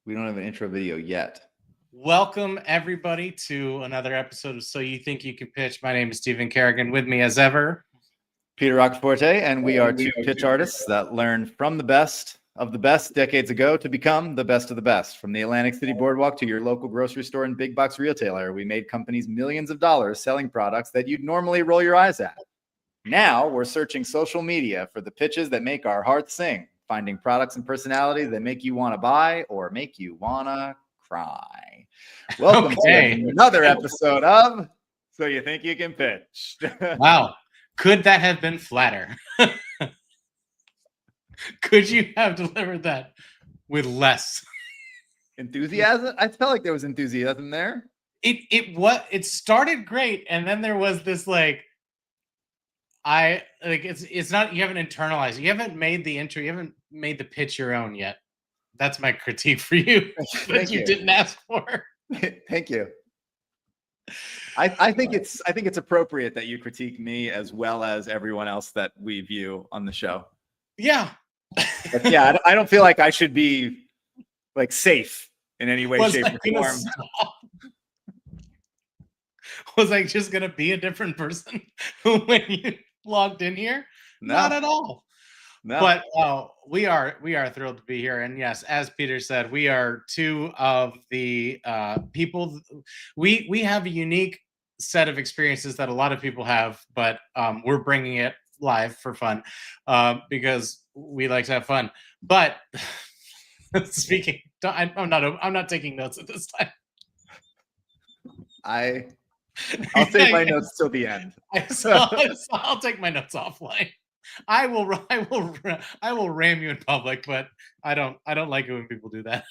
We don't have an intro video yet. Welcome, everybody, to another episode of So You Think You Can Pitch. My name is Stephen Kerrigan. With me, as ever, Peter Roccaforte, and we are two pitch artists that learned from the best of the best decades ago to become the best of the best. From the Atlantic City Boardwalk to your local grocery store and big box retailer, we made companies millions of dollars selling products that you'd normally roll your eyes at. Now we're searching social media for the pitches that make our hearts sing, finding products and personalities that make you want to buy or make you want to cry. Welcome to another episode of So You Think You Can Pitch. Wow. Could that have been flatter? Could you have delivered that with less enthusiasm? I felt like there was enthusiasm there. It started great, and then there was this it's not, you haven't internalized, you haven't made the intro, you haven't made the pitch your own yet. That's my critique for you. That you didn't ask for. Thank you. I think it's appropriate that you critique me as well as everyone else that we view on the show. Yeah. Yeah, I don't feel like I should be like safe in any way, shape, or form. Was I just gonna be a different person when you logged in here? No. Not at all. No. But we are thrilled to be here, and yes, as Peter said, we are two of the people. We have a unique set of experiences that a lot of people have, but we're bringing it live for fun because we like to have fun. But speaking, I'm not taking notes at this time. I'll save my notes till the end. I'll take my notes offline. I will ram you in public, but I don't like it when people do that.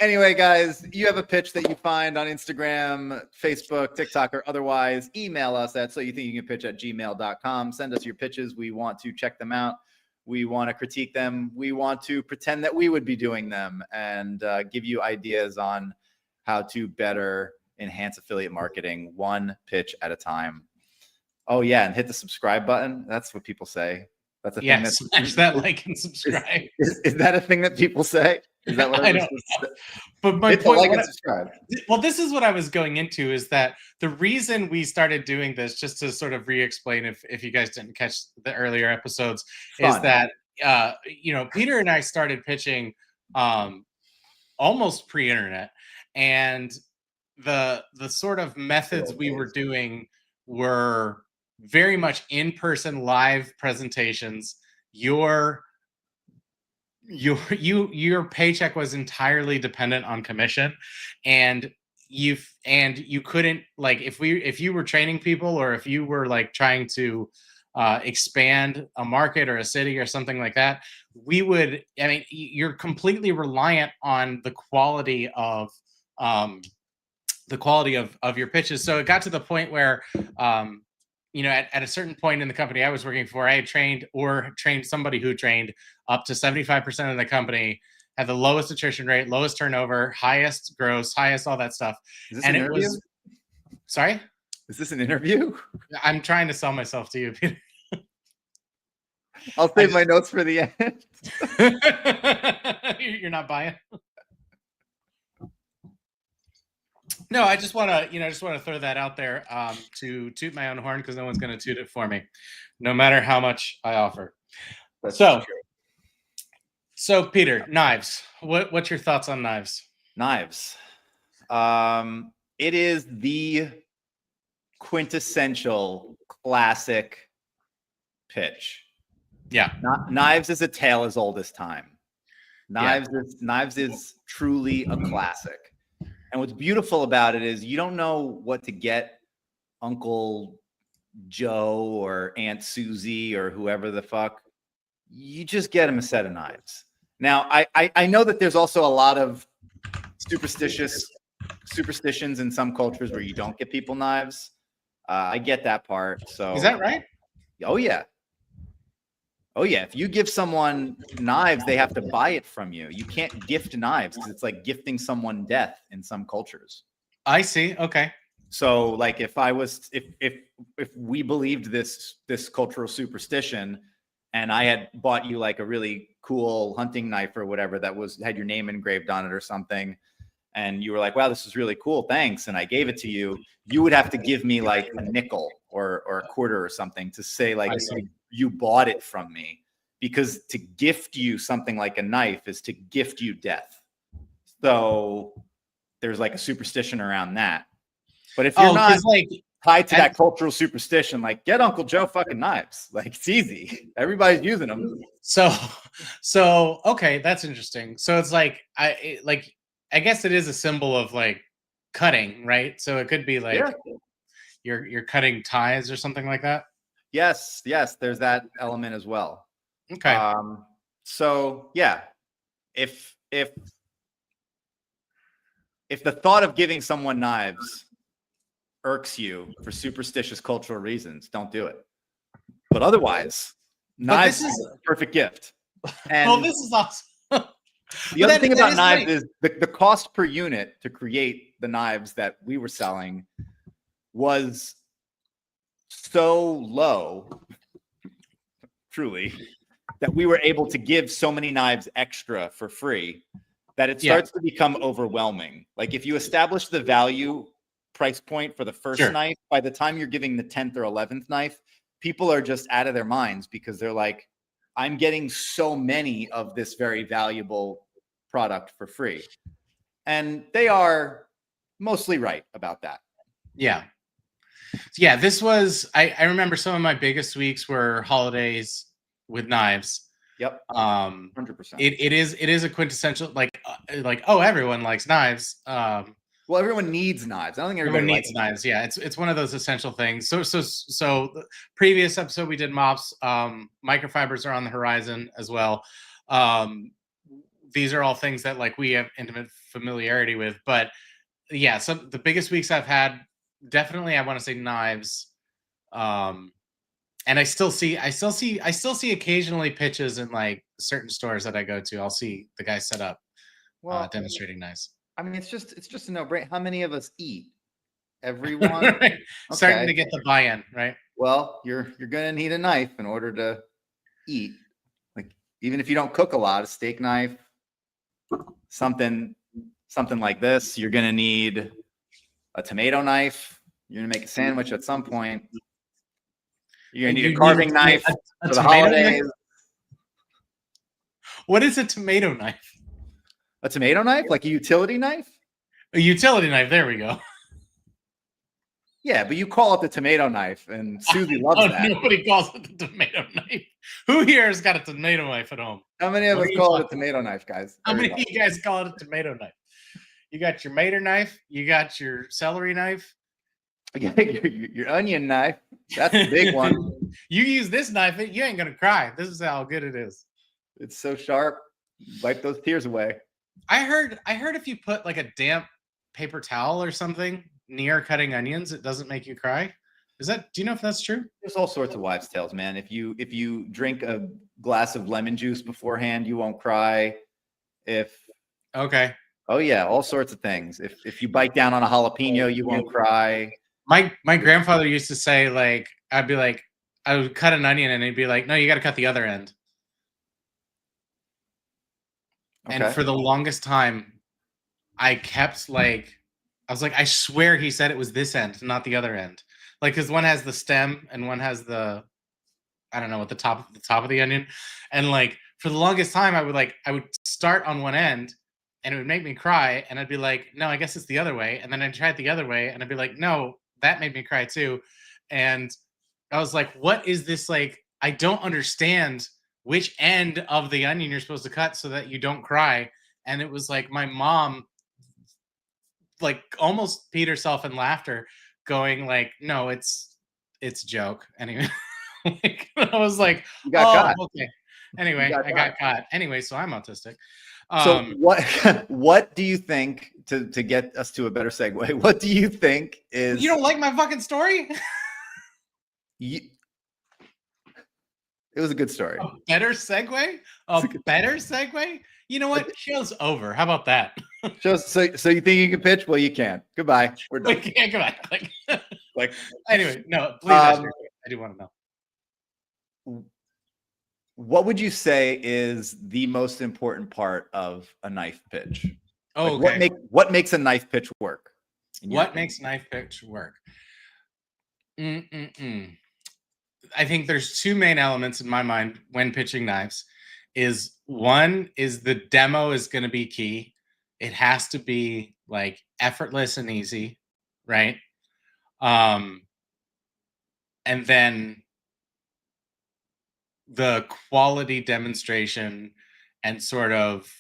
Anyway, guys, you have a pitch that you find on Instagram, Facebook, TikTok, or otherwise, email us at soyouthinkyoucanpitch@gmail.com. Send us your pitches. We want to check them out. We want to critique them. We want to pretend that we would be doing them and give you ideas on how to better enhance affiliate marketing one pitch at a time. Oh yeah, and hit the subscribe button. That's what people say. That's a thing. Smash that like and subscribe. Is that a thing that people say? Is that what I don't know? But my point, like and subscribe. Well, this is what I was going into, is that the reason we started doing this, just to sort of re-explain if you guys didn't catch the earlier episodes, is that Peter and I started pitching almost pre-internet, and the sort of methods we were doing were very much in-person live presentations. Your paycheck was entirely dependent on commission, and you couldn't, like, if you were training people, or if you were like trying to expand a market or a city or something like that, you're completely reliant on the quality of your pitches. So it got to the point where at a certain point in the company I was working for, I had trained somebody who trained up to 75% of the company, had the lowest attrition rate, lowest turnover, highest gross, highest all that stuff. Is this an interview? Sorry? Is this an interview? I'm trying to sell myself to you, Peter. I'll save my notes for the end. You're not buying? No, I just want to throw that out there to toot my own horn, because no one's going to toot it for me, no matter how much I offer. So Peter, knives. What's your thoughts on knives? Knives. It is the quintessential classic pitch. Yeah. Knives is a tale as old as time. Knives is truly a classic. And what's beautiful about it is you don't know what to get Uncle Joe or Aunt Susie or whoever the fuck. You just get him a set of knives. Now, I know that there's also a lot of superstitions in some cultures where you don't get people knives. I get that part. So is that right? Oh yeah. Oh yeah. If you give someone knives, they have to buy it from you. You can't gift knives because it's like gifting someone death in some cultures. I see. Okay. So like if we believed this cultural superstition, and I had bought you like a really cool hunting knife or whatever that had your name engraved on it or something, and you were like, wow, this is really cool, thanks, and I gave it to you, you would have to give me like a nickel or a quarter or something to say like you bought it from me, because to gift you something like a knife is to gift you death. So there's like a superstition around that. But if you're not like tied to that cultural superstition, like get Uncle Joe fucking knives. Like it's easy. Everybody's using them. So okay, that's interesting. So it's like I guess it is a symbol of like cutting, right? So it could be like you're cutting ties or something like that. Yes, there's that element as well. Okay. So yeah, if the thought of giving someone knives irks you for superstitious cultural reasons, don't do it. But otherwise, knives is a perfect gift. And well, this is awesome. The other thing about knives is the cost per unit to create the knives that we were selling was so low, truly, that we were able to give so many knives extra for free that it starts to become overwhelming. Like if you establish the value price point for the first knife, by the time you're giving the 10th or 11th knife, people are just out of their minds because they're like, I'm getting so many of this very valuable product for free. And they are mostly right about that. Yeah. Yeah, this was, I remember some of my biggest weeks were holidays with knives. Yep. 100%. It is a quintessential like oh, everyone likes knives. Well, everyone needs knives. I don't think everyone needs knives. Yeah, it's one of those essential things. So the previous episode we did mops. Microfibers are on the horizon as well. These are all things that like we have intimate familiarity with. But yeah, the biggest weeks I've had, definitely I want to say knives. And I still see occasionally pitches in like certain stores that I go to. I'll see the guy set up demonstrating knives. I mean, it's just a no-brainer. How many of us eat? Everyone. Right. Okay. Starting to get the buy-in, right? Well, you're gonna need a knife in order to eat. Like even if you don't cook a lot, a steak knife, something like this. You're gonna need a tomato knife. You're gonna make a sandwich at some point. You're gonna need a carving knife for the holidays. Knife? What is a tomato knife? A tomato knife? Like a utility knife? A utility knife. There we go. Yeah, but you call it the tomato knife, and Susie loves that. Nobody calls it the tomato knife. Who here has got a tomato knife at home? How many of us call it a tomato knife, guys? How many of you guys call it a tomato knife? You got your mater knife. You got your celery knife. your onion knife. That's the big one. You use this knife, you ain't gonna cry. This is how good it is. It's so sharp. Wipe those tears away. I heard if you put like a damp paper towel or something near cutting onions, it doesn't make you cry. Do you know if that's true? There's all sorts of wives' tales, man. If you drink a glass of lemon juice beforehand, you won't cry. Okay. Oh yeah, all sorts of things. If you bite down on a jalapeno, you won't cry. My grandfather used to say, like, I would cut an onion and he'd be like, no, you got to cut the other end. Okay. And for the longest time, I was like, I swear he said it was this end, not the other end. Like, because one has the stem and one has the, I don't know, at the top of the onion. And like, for the longest time, I would start on one end and it would make me cry. And I'd be like, no, I guess it's the other way. And then I'd try it the other way. And I'd be like, no, that made me cry too. And I was like, what is this? Like, I don't understand which end of the onion you're supposed to cut so that you don't cry. And it was like my mom like almost peed herself in laughter, going like, no, it's a joke. Anyway, like, I was like, you got caught. Okay. Anyway, I got caught. Anyway, so I'm autistic. So what do you think, to get us to a better segue, what do you think is... You don't like my fucking story? It was a good story. A better segue? Better segue? You know what? Show's over. How about that? So you think you can pitch? Well, you can. Goodbye. We're done. Yeah, goodbye. Like anyway, no, please. I do want to know. What would you say is the most important part of a knife pitch? Oh, like okay. What makes a knife pitch work? What makes knife pitch work? I think there's two main elements in my mind when pitching knives. Is one is the demo is going to be key. It has to be like effortless and easy, right? And then the quality demonstration and sort of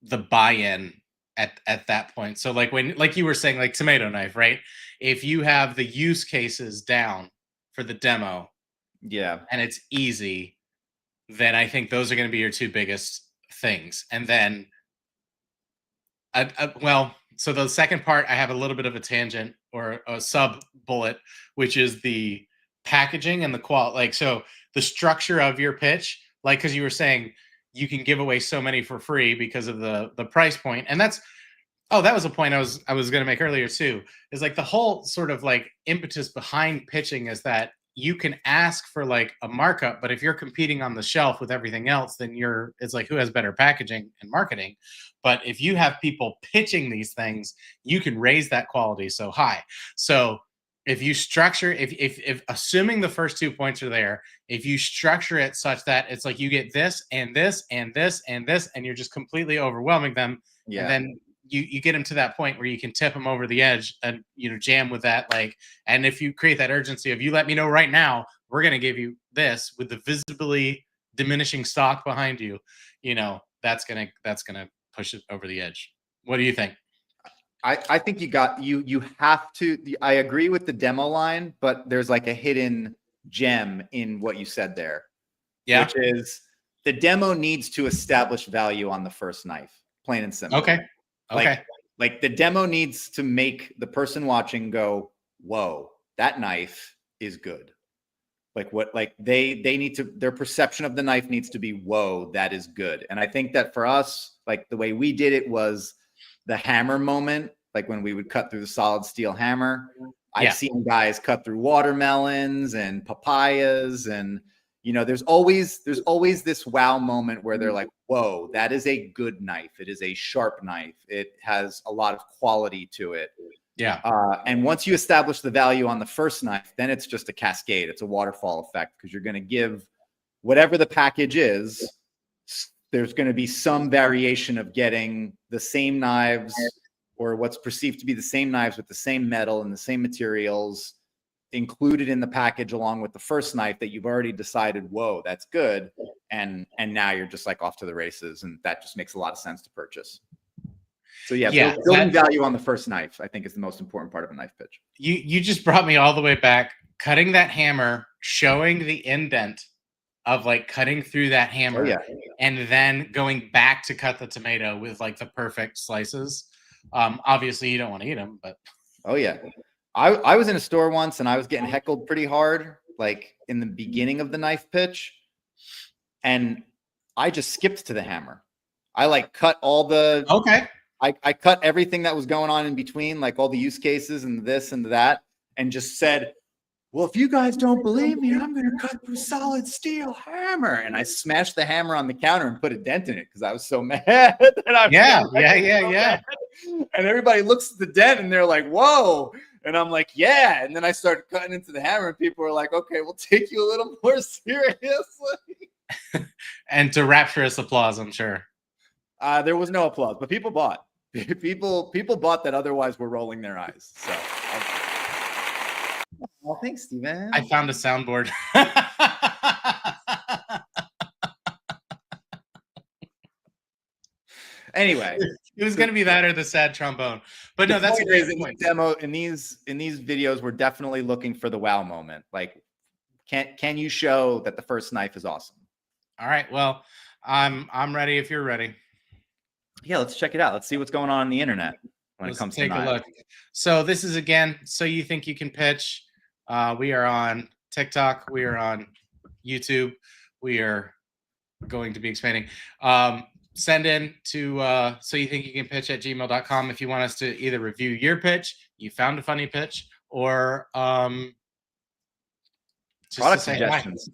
the buy-in at that point. So like when, like you were saying, like tomato knife, right? If you have the use cases down for the demo, yeah, and it's easy, then I think those are going to be your two biggest things. And then, well, so the second part, I have a little bit of a tangent or a sub bullet, which is the packaging and the quality. Like, so the structure of your pitch, like, because you were saying you can give away so many for free because of the price point, and that's that was a point I was going to make earlier too. Is like the whole sort of like impetus behind pitching is that you can ask for like a markup, but if you're competing on the shelf with everything else, then it's like who has better packaging and marketing. But if you have people pitching these things, you can raise that quality so high. So if you structure, if assuming the first 2 points are there, if you structure it such that it's like you get this and this and this and this, and you're just completely overwhelming them, and then you get them to that point where you can tip them over the edge and jam with that, like, and if you create that urgency of you let me know right now, we're going to give you this with the visibly diminishing stock behind you, that's gonna push it over the edge. What do you think? I think you have to. I agree with the demo line, but there's like a hidden gem in what you said there, which is the demo needs to establish value on the first knife, plain and simple. Okay. Like the demo needs to make the person watching go, whoa, that knife is good. Like they need to, their perception of the knife needs to be, whoa, that is good. And I think that for us, like the way we did it was the hammer moment, like when we would cut through the solid steel hammer. I've seen guys cut through watermelons and papayas, and there's always this wow moment where they're like, whoa, that is a good knife. It is a sharp knife. It has a lot of quality to it. Yeah. And once you establish the value on the first knife, then it's just a cascade. It's a waterfall effect, because you're going to give whatever the package is. There's going to be some variation of getting the same knives, or what's perceived to be the same knives with the same metal and the same materials included in the package along with the first knife that you've already decided, whoa, that's good. And now you're just like off to the races, and that just makes a lot of sense to purchase. So building value on the first knife, I think, is the most important part of a knife pitch. You just brought me all the way back. Cutting that hammer, showing the indent of like cutting through that hammer, and then going back to cut the tomato with like the perfect slices. Obviously you don't want to eat them, but I was in a store once and I was getting heckled pretty hard, like in the beginning of the knife pitch, and I just skipped to the hammer. I like cut all the I cut everything that was going on in between, like all the use cases and this and that, and just said, well, if you guys don't believe me, I'm going to cut through solid steel hammer. And I smashed the hammer on the counter and put a dent in it because I was so mad. Yeah. And everybody looks at the dent and they're like, whoa. And I'm like, yeah. And then I started cutting into the hammer and people were like, okay, we'll take you a little more seriously. And to rapturous applause, I'm sure. There was no applause, but people bought. People bought that otherwise were rolling their eyes. So. Well, thanks, Steven. I found a soundboard. Anyway, it was going to be that or the sad trombone, but no, that's a great point. Demo in these videos, we're definitely looking for the wow moment. Like, can you show that the first knife is awesome? All right. Well, I'm ready if you're ready. Yeah, let's check it out. Let's see what's going on the internet when it comes to knives. Take a look. So this is again. So you think you can pitch? We are on TikTok. We are on YouTube. We are going to be expanding. Send in to so you think you can pitch at gmail.com if you want us to either review your pitch, you found a funny pitch, or product suggestions.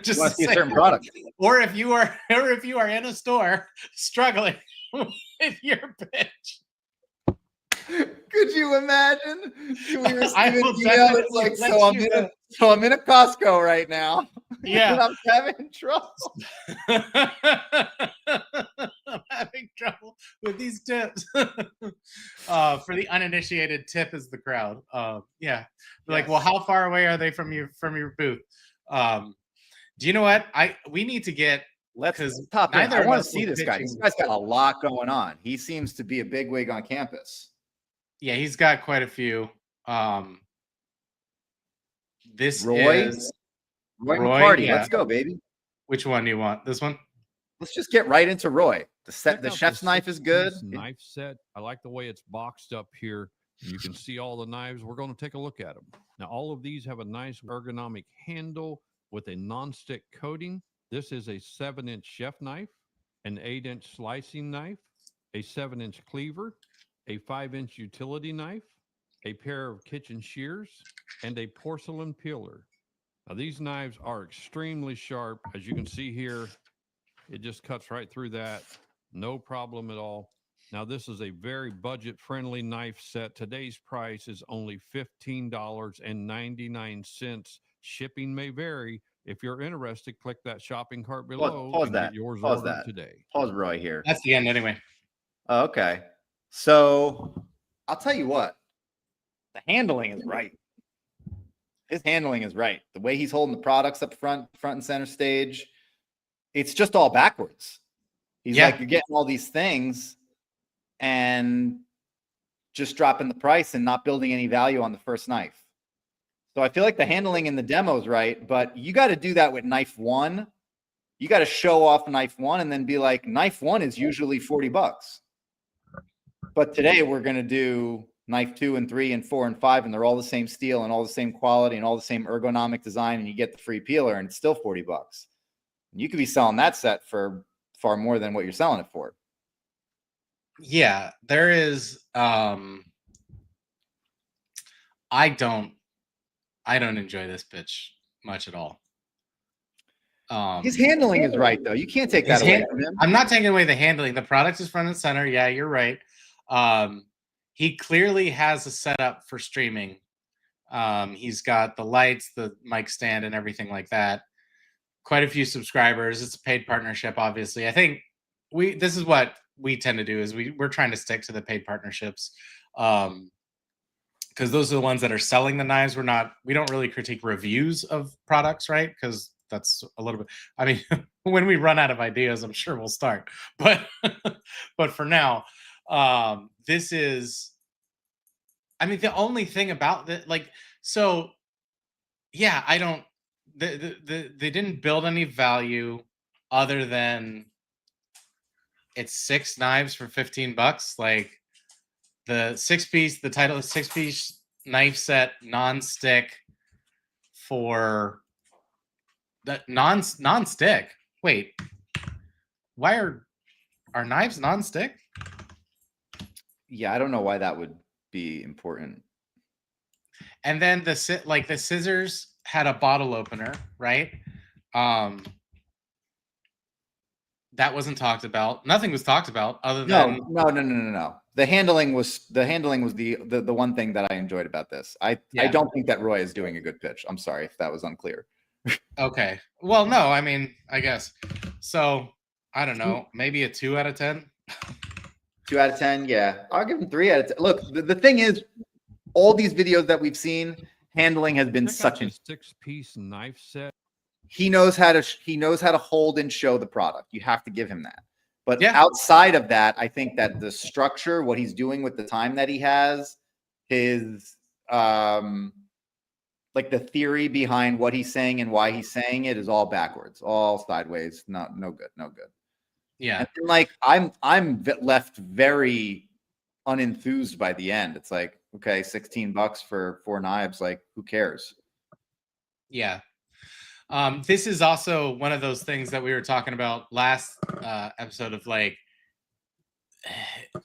Just want to see a certain product. Or if you are in a store struggling with your pitch. Could you imagine? We receive I an will email that's definitely like, let I'm in a Costco right now. Yeah. And I'm having trouble. I'm having trouble with these tips. For the uninitiated, tip is the crowd. Yeah. Like, well, how far away are they from your booth? Do you know what? We need to get Let's top in. I want to see this guy. This guy's got a lot going on. He seems to be a bigwig on campus. Yeah, he's got quite a few. This Roy is Roy McCarty. Yeah. Let's go, baby. Which one do you want? This one? Let's just get right into Roy. The chef's knife is good. Knife set. I like the way it's boxed up here. You can see all the knives. We're going to take a look at them. Now, all of these have a nice ergonomic handle with a non-stick coating. This is a 7-inch chef knife, an 8-inch slicing knife, a 7-inch cleaver, a 5-inch utility knife, a pair of kitchen shears, and a porcelain peeler. Now, these knives are extremely sharp. As you can see here, it just cuts right through that. No problem at all. Now, this is a very budget-friendly knife set. Today's price is only $15.99. Shipping may vary. If you're interested, click that shopping cart below. Pause that. Get yours Pause ordered that. today. Pause Roy here. That's the end anyway. Oh, okay. So I'll tell you what. The handling is right. His handling is right. The way he's holding the products up front and center stage, it's just all backwards. He's like, you're getting all these things and just dropping the price and not building any value on the first knife. So I feel like the handling in the demo is right, but you got to do that with knife one. You got to show off knife one and then be like, knife one is usually $40. But today we're going to do knife 2 and 3 and 4 and 5, and they're all the same steel and all the same quality and all the same ergonomic design, and you get the free peeler and it's still $40. And you could be selling that set for far more than what you're selling it for. Yeah, there is I don't enjoy this pitch much at all. His handling is right, though. You can't take that away from him. I'm not taking away the handling. The product is front and center. Yeah, you're right. He clearly has a setup for streaming. He's got the lights, the mic stand, and everything like that. Quite a few subscribers. It's a paid partnership, obviously. I think this is what we tend to do is we're trying to stick to the paid partnerships. Because those are the ones that are selling the knives. We don't really critique reviews of products, right? Because that's a little bit, I mean, when we run out of ideas, I'm sure we'll start. But for now, this is, I mean, the only thing about that, like, so yeah, they didn't build any value other than it's 6 knives for $15. Like, the 6-piece, the title is 6-piece knife set, non-stick for the non-stick. Wait, why are knives non-stick? Yeah, I don't know why that would be important. And then the scissors had a bottle opener, right? That wasn't talked about. Nothing was talked about other than no. The handling was the one thing that I enjoyed about this. I don't think that Roy is doing a good pitch. I'm sorry if that was unclear. Okay. Well, no, I mean, I guess. So, I don't know, maybe a 2 out of 10. 2 out of 10, yeah. I'll give him 3 out of 10. Look, the thing is, all these videos that we've seen, handling has been such a 6-piece knife set. He knows how to hold and show the product. You have to give him that. But outside of that, I think that the structure, what he's doing with the time that he has, his like the theory behind what he's saying and why he's saying it is all backwards, all sideways. No good. Yeah. And then, like, I'm left very unenthused by the end. It's like, okay, $16 for 4 knives. Like, who cares? Yeah. This is also one of those things that we were talking about last episode of, like.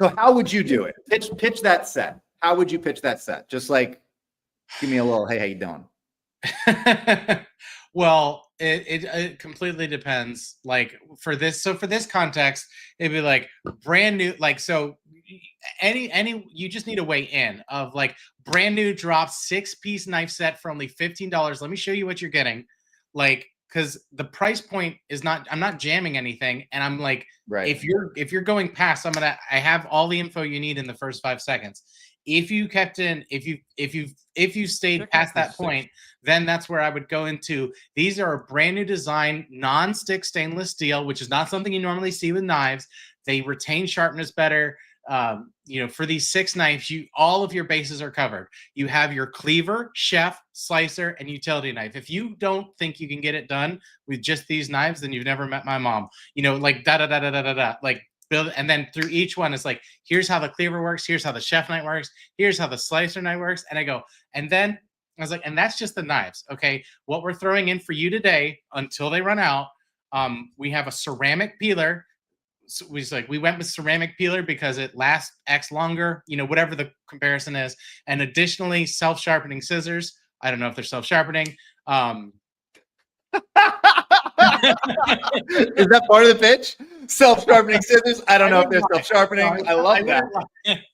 So how would you do it? Pitch that set. How would you pitch that set? Just like, give me a little, hey, how you doing? Well, it completely depends. Like for this context, it'd be like brand new. Like so, any you just need a way in of like brand new drop 6-piece knife set for only $15. Let me show you what you're getting. Like because the price point is not. I'm not jamming anything, and I'm like, Right. if you're going past, I have all the info you need in the first 5 seconds. If you kept in, if you stayed past that point, then that's where I would go into. These are a brand new design, non-stick stainless steel, which is not something you normally see with knives. They retain sharpness better. For these 6 knives, all of your bases are covered. You have your cleaver, chef, slicer, and utility knife. If you don't think you can get it done with just these knives, then you've never met my mom. Like da da da da da da da. Like build, and then through each one, it's like, here's how the cleaver works, here's how the chef knife works, here's how the slicer knife works, and I go, and then I was like, and that's just the knives. Okay, what we're throwing in for you today until they run out, we have a ceramic peeler. So we went with ceramic peeler because it lasts X longer, whatever the comparison is. And additionally, self-sharpening scissors. I don't know if they're self-sharpening. Is that part of the pitch? Self-sharpening scissors? I don't know if they're self-sharpening. I love that.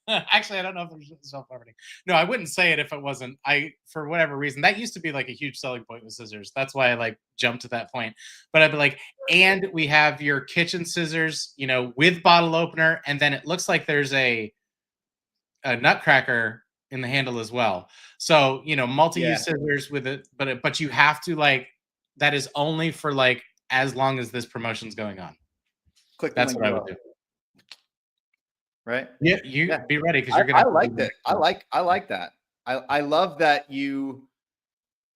Actually, I don't know if they're self-sharpening. No, I wouldn't say it if it wasn't. For whatever reason, that used to be like a huge selling point with scissors. That's why I like jumped to that point. But I'd be like, and we have your kitchen scissors, with bottle opener, and then it looks like there's a nutcracker in the handle as well. So, multi-use scissors with it, but you have to like, that is only for like as long as this promotion's going on. Click. That's what I would do. Right? Yeah, be ready because you're gonna. I like that. I like that. I love that you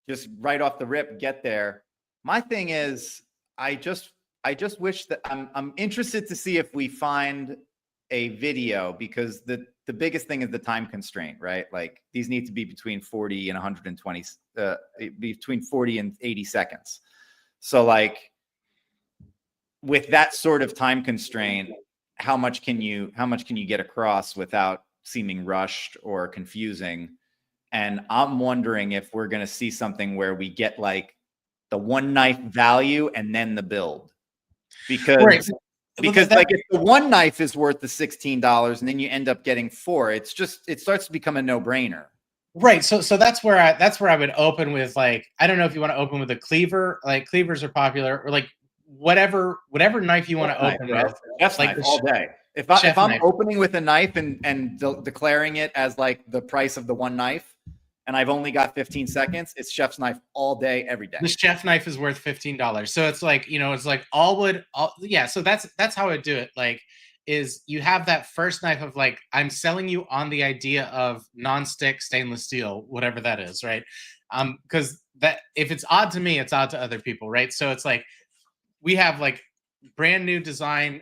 just right off the rip get there. My thing is, I just wish that I'm interested to see if we find a video, because the biggest thing is the time constraint, right? Like these need to be between 40 and 120, between 40 and 80 seconds. So like with that sort of time constraint, how much can you get across without seeming rushed or confusing? And I'm wondering if we're going to see something where we get like the one knife value and then the build, because right. Like if the one knife is worth the $16 and then you end up getting 4, it starts to become a no-brainer. Right. So that's where I would open with, like, I don't know if you want to open with a cleaver, like cleavers are popular, or like whatever knife you want to open with. Chef's like knife all day. If I'm opening with a knife and declaring it as like the price of the one knife, and I've only got 15 seconds, it's chef's knife all day, every day. The chef knife is worth $15. So it's like, it's like so that's how I do it. Like, is you have that first knife of like, I'm selling you on the idea of non-stick stainless steel, whatever that is, right? Because that, if it's odd to me, it's odd to other people, right? So it's like, we have like brand new design,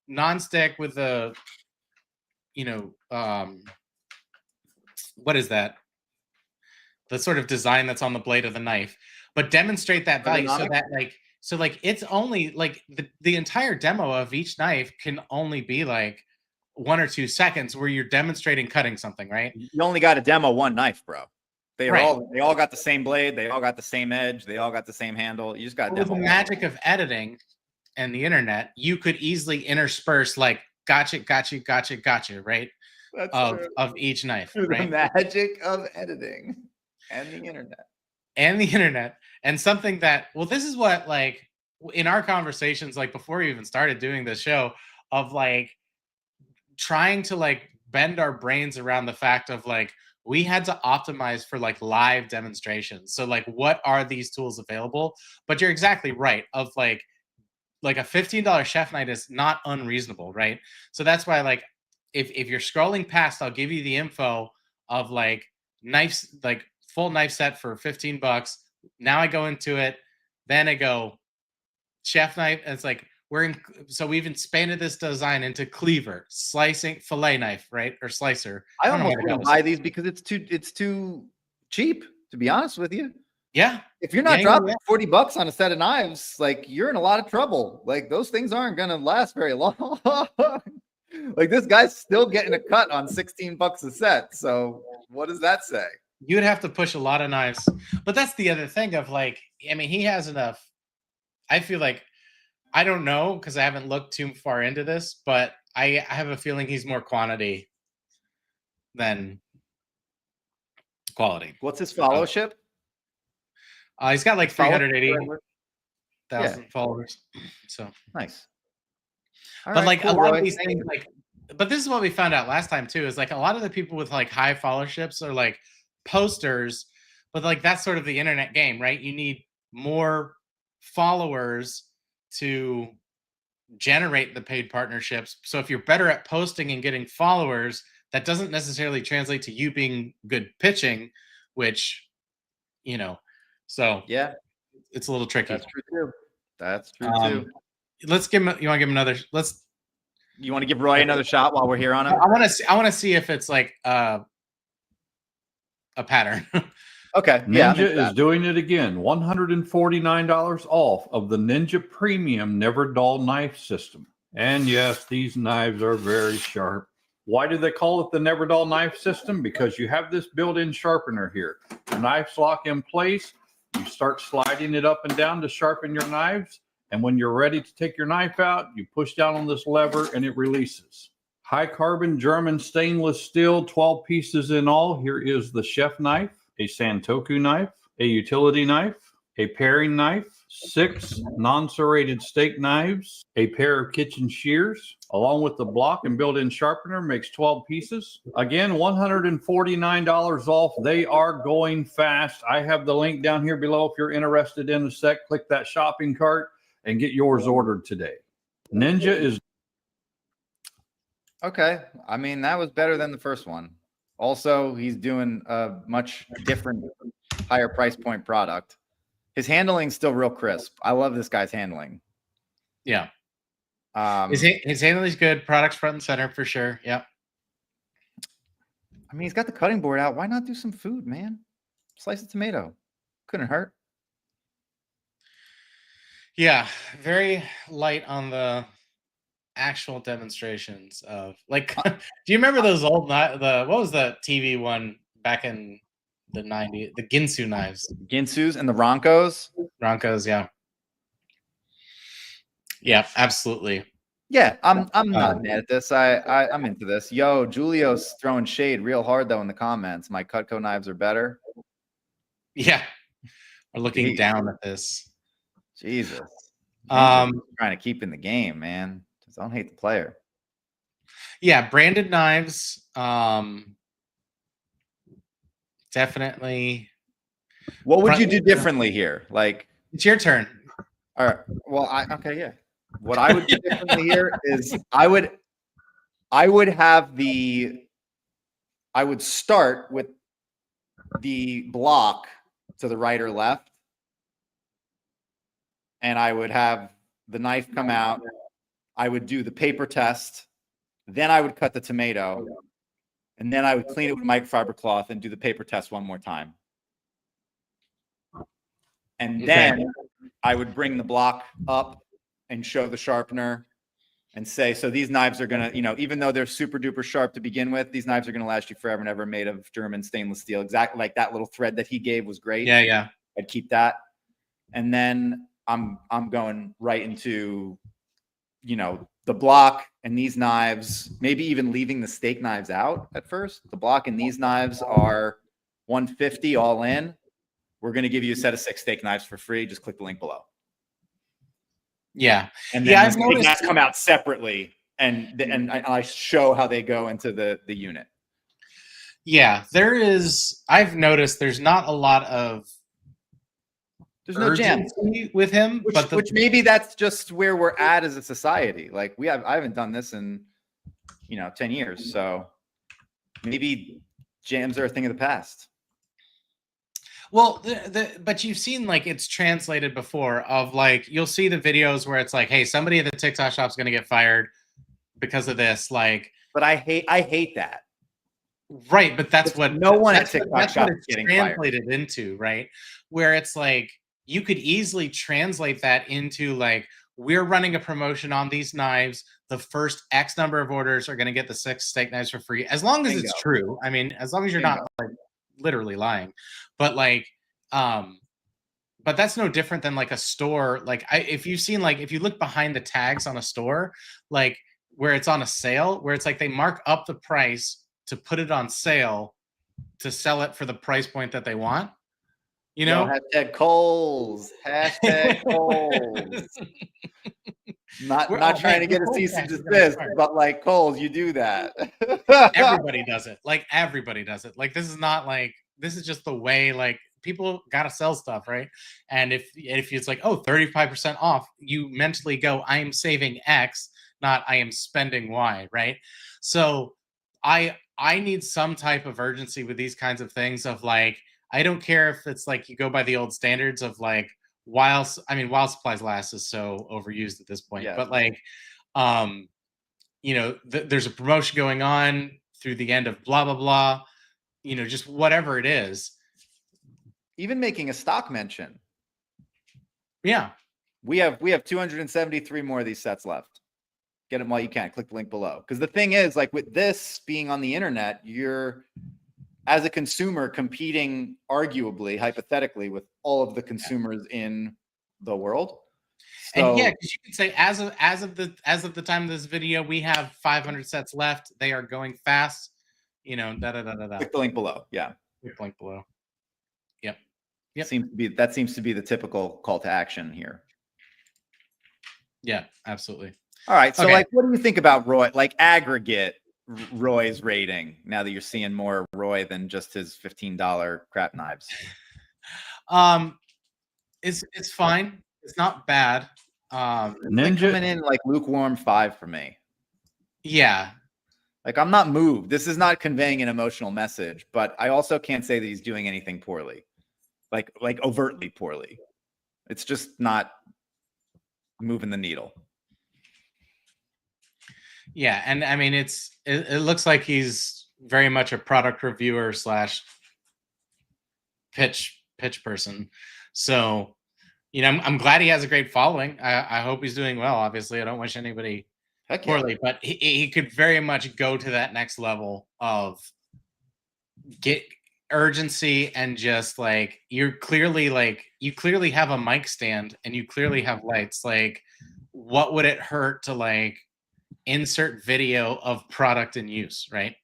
non-stick with a, what is that? The sort of design that's on the blade of the knife, but demonstrate that value so that it's only like the entire demo of each knife can only be like 1 or 2 seconds where you're demonstrating cutting something, right? You only got to demo one knife, bro. They all got the same blade, they all got the same edge, they all got the same handle. You just got to demo. With the magic of editing and the internet, you could easily intersperse like gotcha, right? Of each knife. Right? The magic of editing. And the internet. And something that, well, this is what, like, in our conversations, like before we even started doing this show, of like trying to like bend our brains around the fact of like, we had to optimize for like live demonstrations. So like, what are these tools available? But you're exactly right, of like a $15 chef knife is not unreasonable, right? So that's why, like, if you're scrolling past, I'll give you the info of like knives, like full knife set for $15. Now I go into it, then I go chef knife, and it's like so we've expanded this design into cleaver, slicing, fillet knife, right, or slicer. I almost want to buy these because it's too cheap, to be honest with you. Yeah, if you're not dropping $40 on a set of knives, like you're in a lot of trouble. Like those things aren't gonna last very long. Like this guy's still getting a cut on $16 a set. So what does that say? You'd have to push a lot of knives. But that's the other thing of like, I mean, he has enough. I feel like, I don't know because I haven't looked too far into this, but I have a feeling he's more quantity than quality. What's his followership? He's got like 380,000 Yeah. followers. So Nice. But like a lot of these things, like, but this is what we found out last time too, is like a lot of the people with like high followerships are like posters, but like that's sort of the internet game, right? You need more followers to generate the paid partnerships. So if you're better at posting and getting followers, that doesn't necessarily translate to you being good pitching, which, you know, so yeah, it's a little tricky. That's true too. That's true too. Let's give him. You want to give him another? You want to give Roy another shot while we're here on him? I want to see if it's like a pattern. Okay. Ninja is doing it again. $149 off of the Ninja Premium Never Dull knife system. And yes, these knives are very sharp. Why do they call it the Never Dull knife system? Because you have this built-in sharpener here. The knives lock in place. You start sliding it up and down to sharpen your knives. And when you're ready to take your knife out, you push down on this lever and it releases. High carbon German stainless steel, 12 pieces in all. Here is the chef knife, a Santoku knife, a utility knife, a paring knife, 6 non-serrated steak knives, a pair of kitchen shears, along with the block and built-in sharpener makes 12 pieces. Again, $149 off. They are going fast. I have the link down here below. If you're interested in the set, click that shopping cart and get yours ordered today. Ninja is okay. I mean, that was better than the first one. Also, he's doing a much different, higher price point product. His handling's still real crisp. I love this guy's handling. Yeah. His handling's good. Products front and center for sure. Yeah. I mean, he's got the cutting board out. Why not do some food, man? Slice of tomato. Couldn't hurt. Yeah. Very light on the actual demonstrations of like, do you remember those old, what was the TV one back in the 90s? The Ginsu knives. Ginsus and the Roncos. Roncos, yeah. Yeah, absolutely. Yeah, I'm not mad at this. I'm into this. Yo, Julio's throwing shade real hard though in the comments. My Cutco knives are better. Yeah. We're looking down at this. Jesus. Trying to keep in the game, man. Just don't hate the player. Yeah, branded knives. Definitely. What would you do differently here? Like, it's your turn. All right. Well, okay, yeah. What I would do differently here is I would start with the block to the right or left, and I would have the knife come out. I would do the paper test, then I would cut the tomato, and then I would clean it with microfiber cloth and do the paper test one more time. And then I would bring the block up and show the sharpener and say, so these knives are going to, even though they're super duper sharp to begin with, these knives are going to last you forever and ever, made of German stainless steel. Exactly like that little thread that he gave was great. Yeah, yeah. I'd keep that. And then I'm going right into, the block and these knives, maybe even leaving the steak knives out at first. The block and these knives are $150 all in. We're going to give you a set of 6 steak knives for free. Just click the link below. Yeah. And then the steak knives come out separately, and I show how they go into the unit. Yeah, I've noticed there's not a lot of no jam with him, which maybe that's just where we're at as a society. Like I haven't done this in 10 years, so maybe jams are a thing of the past. Well, but you've seen like it's translated before of like you'll see the videos where it's like, hey, somebody at the TikTok shop's going to get fired because of this. Like, but I hate that. Right, but that's what no one at TikTok shop is getting translated fired into, right? Where it's like you could easily translate that into like, we're running a promotion on these knives. The first X number of orders are going to get the 6 steak knives for free, as long as it's true. I mean, as long as you're not like literally lying. But like, but that's no different than like a store. Like if you've seen, like, if you look behind the tags on a store, like where it's on a sale, where it's like they mark up the price to put it on sale to sell it for the price point that they want. You know, hashtag Kohl's, hashtag Kohl's. Not trying to get a cease and desist, but like Kohl's, you do that. Everybody does it. Like everybody does it. Like this is not like, this is just the way, like, people gotta sell stuff, right? And if it's like, oh, 35% off, you mentally go, I am saving X, not I am spending Y, right? So I need some type of urgency with these kinds of things of like, I don't care if it's like you go by the old standards of like, while supplies last is so overused at this point, Yeah. but like, you know, there's a promotion going on through the end of blah, blah, blah, you know, just whatever it is. Even making a stock mention. Yeah. We have 273 more of these sets left. Get them while you can. Click the link below. Because the thing is, like with this being on the internet, you're, as a consumer, competing arguably, hypothetically, with all of the consumers in the world. So, and yeah, because you can say as of the time of this video, we have 500 sets left. They are going fast. You know, click the link below. Yeah. Click the link below. Yep. That seems to be the typical call to action here. Yeah, absolutely. All right. So like, what do you think about Roy, like aggregate Roy's rating, now that you're seeing more Roy than just his $15 crap knives? It's fine. It's not bad. Ninja coming in like lukewarm 5 for me. Yeah. Like, I'm not moved. This is not conveying an emotional message, but I also can't say that he's doing anything poorly, like overtly poorly. It's just not moving the needle. Yeah, and I mean, it looks like he's very much a product reviewer / pitch person. So, you know, I'm glad he has a great following. I hope he's doing well. Obviously, I don't wish anybody poorly, but he could very much go to that next level of get urgency and just like, you clearly have a mic stand and you clearly have lights. Like, what would it hurt to like insert video of product in use, right?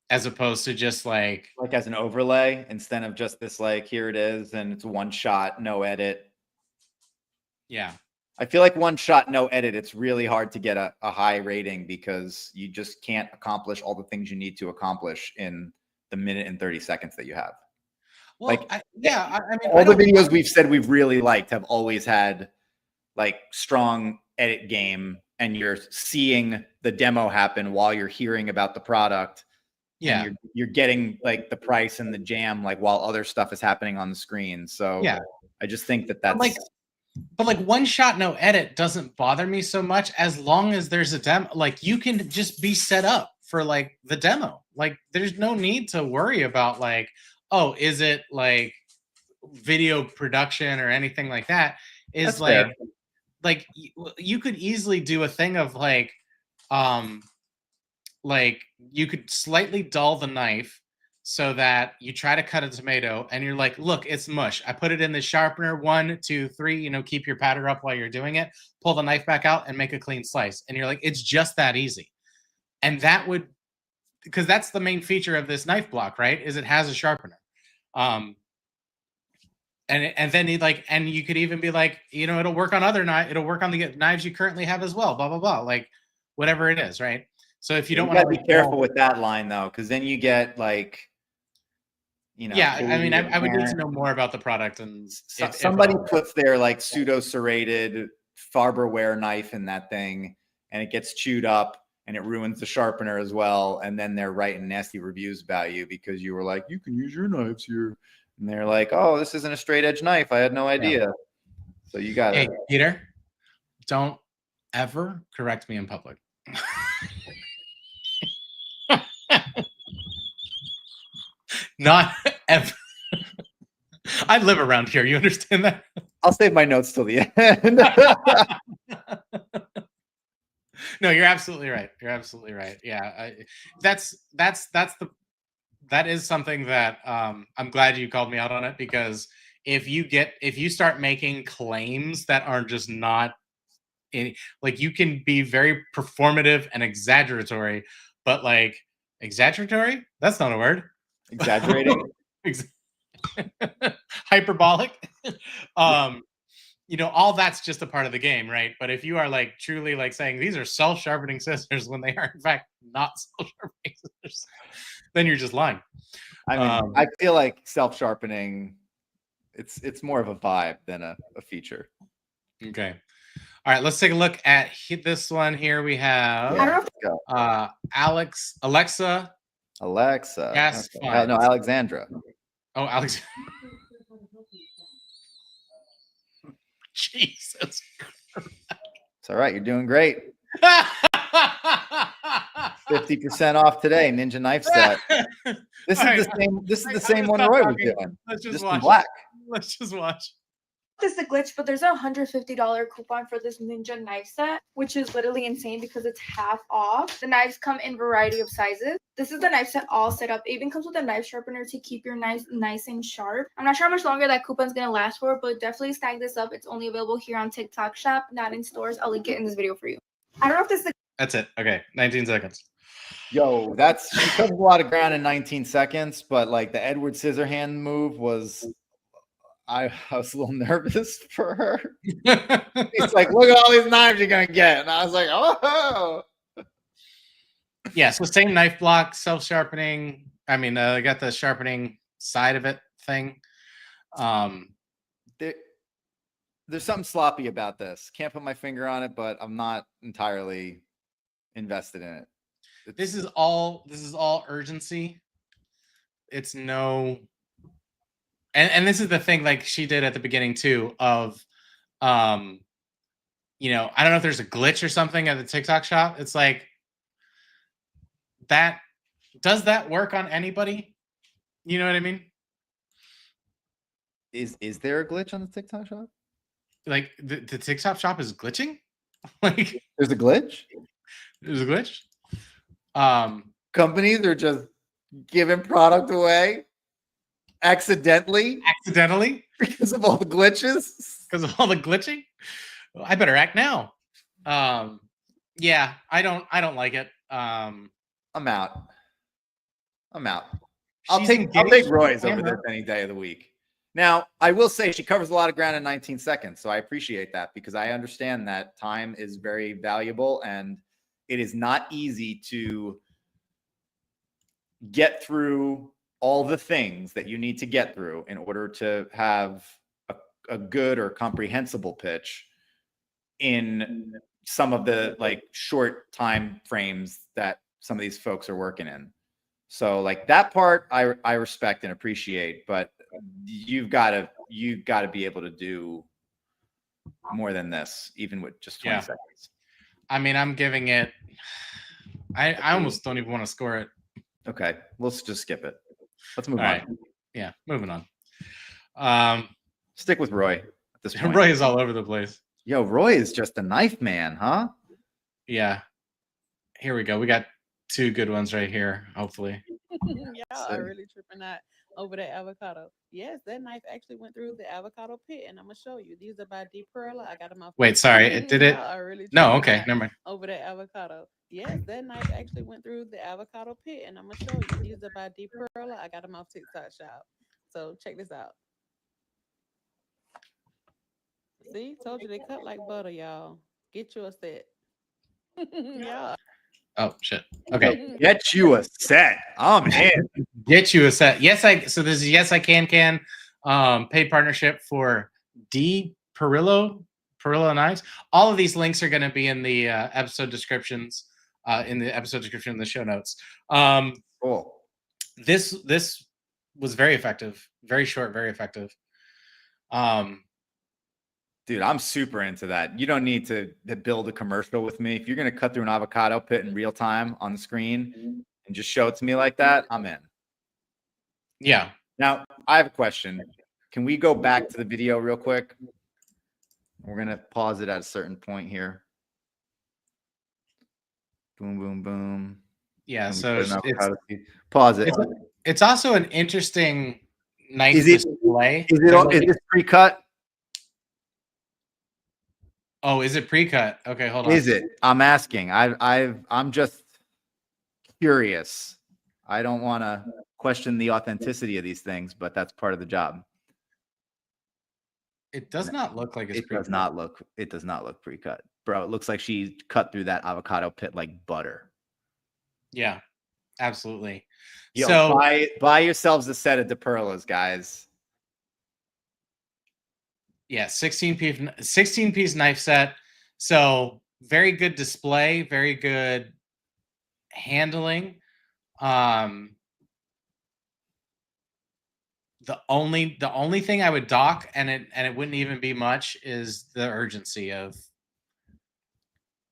As opposed to just like as an overlay, instead of just this, like, here it is and it's one shot, no edit. Yeah. I feel like one shot, no edit, it's really hard to get a high rating because you just can't accomplish all the things you need to accomplish in the minute and 30 seconds that you have. Well, like, I mean, all the videos we've said we've really liked have always had like strong edit game, and you're seeing the demo happen while you're hearing about the product. Yeah. You're getting like the price and the jam, like while other stuff is happening on the screen. So yeah, I just think that's but like one shot, no edit doesn't bother me so much as long as there's a demo. Like, you can just be set up for like the demo. Like, there's no need to worry about like, oh, is it like video production or anything like that. Is that's like fair. Like you could easily do a thing of like you could slightly dull the knife so that you try to cut a tomato and you're like, look, it's mush. I put it in the sharpener, 1, 2, 3, you know, keep your powder up while you're doing it, pull the knife back out and make a clean slice. And you're like, it's just that easy. And that would, because that's the main feature of this knife block, right? Is it has a sharpener. And then and you could even be like, you know, it'll work on other knives. It'll work on the knives you currently have as well, blah, blah, blah. Like whatever it is, right? So if you don't want to be careful with that line though, because then you get like, you know. Yeah, I mean, I would need to know more about the product. And if somebody puts their like pseudo serrated Farberware knife in that thing and it gets chewed up and it ruins the sharpener as well, and then they're writing nasty reviews about you because you were like, you can use your knives here. And they're like, oh, this isn't a straight edge knife. I had no idea. Yeah. So you got it. Hey, Peter, don't ever correct me in public. Not ever. I live around here. You understand that? I'll save my notes till the end. No, you're absolutely right. You're absolutely right. Yeah, that's that is something that I'm glad you called me out on it, because if you start making claims that are just not any, like, you can be very performative and exaggeratory, but like exaggeratory, that's not a word. Exaggerating. Hyperbolic. All that's just a part of the game, right? But if you are like truly like saying these are self-sharpening scissors when they are in fact not self-sharpening scissors, then you're just lying. I mean, I feel like self-sharpening, it's more of a vibe than a feature. Okay. All right, let's take a look at this one here. We have Alexa. Yes, fine. no, Alexandra. Oh, Alex. Jesus. It's all right. You're doing great. 50% off today. Ninja knife set. This is the same one Roy was doing. Let's just in watch. black. Let's just watch. This is a glitch, but there's a $150 coupon for this Ninja knife set, which is literally insane because it's half off. The knives come in a variety of sizes. This is the knife set all set up. It even comes with a knife sharpener to keep your knives nice and sharp. I'm not sure how much longer that coupon's gonna last for, but definitely snag this up. It's only available here on TikTok Shop, not in stores. I'll link it in this video for you. I don't know if this is That's it. Okay, 19 seconds. Yo, she covers a lot of ground in 19 seconds, but like the Edward Scissorhand move was, I was a little nervous for her. He's like, look at all these knives you're gonna get, and I was like, oh. Yeah, so same knife block, self-sharpening. I mean, I got the sharpening side of it thing. There's something sloppy about this. Can't put my finger on it, but I'm not entirely invested in it. This is all urgency. It's no, and this is the thing, like she did at the beginning too, of I don't know if there's a glitch or something at the TikTok shop. It's like, that does that work on anybody? You know what I mean? Is there a glitch on the TikTok shop? Like the TikTok shop is glitching? Like there's a glitch? There's a glitch? Companies are just giving product away accidentally because of all the glitches. Because of all the glitching? Well, I better act now. Yeah, I don't like it. I'm out. I'll take Roy's over this any day of the week. Now, I will say she covers a lot of ground in 19 seconds, so I appreciate that because I understand that time is very valuable and it is not easy to get through all the things that you need to get through in order to have a good or comprehensible pitch in some of the like short time frames that some of these folks are working in. So like that part I respect and appreciate, but you've got to be able to do more than this, even with just 20 seconds. I mean, I'm giving it, I almost don't even want to score it. Okay, let's just skip it. Let's move on. Right. Yeah, moving on. Stick with Roy at this point. Roy is all over the place. Yo, Roy is just a knife man, huh? Yeah. Here we go. We got two good ones right here, hopefully. Y'all are really tripping out over that avocado. Yes, that knife actually went through the avocado pit, and I'm gonna show you. These are by Deep Perla. I got them off. Wait, sorry, it did it? Really no, okay, never mind. Over that avocado. Yes, that knife actually went through the avocado pit, and I'm gonna show you. These are by Deep Perla. I got them off TikTok Shop. So check this out. See, told you they cut like butter, y'all. Get you a set. Yeah. Oh shit. Okay. Get you a set. I'm in. Get you a set. So this is Yes I Can paid partnership for D Perillo knives. All of these links are going to be in the episode descriptions, in the show notes. Cool. This was very effective. Very short, very effective. Dude, I'm super into that. You don't need to build a commercial with me. If you're going to cut through an avocado pit in real time on the screen and just show it to me like that, I'm in. Yeah. Now, I have a question. Can we go back to the video real quick? We're going to pause it at a certain point here. Boom, boom, boom. Yeah, boom, so pause it. It's also an interesting knife Is it- display. Is this pre-cut? Oh, is it pre-cut? Okay, hold on. Is it? I'm asking. I'm just curious. I don't want to question the authenticity of these things, but that's part of the job. It does not look like it's It pre-cut. does not look. It does not look pre-cut, bro. It looks like she cut through that avocado pit like butter. Yeah, absolutely. Yo, So buy yourselves a set of DePerlas, guys. yeah, 16-piece knife set. So very good display, very good handling. The only thing I would dock, and it wouldn't even be much, is the urgency of,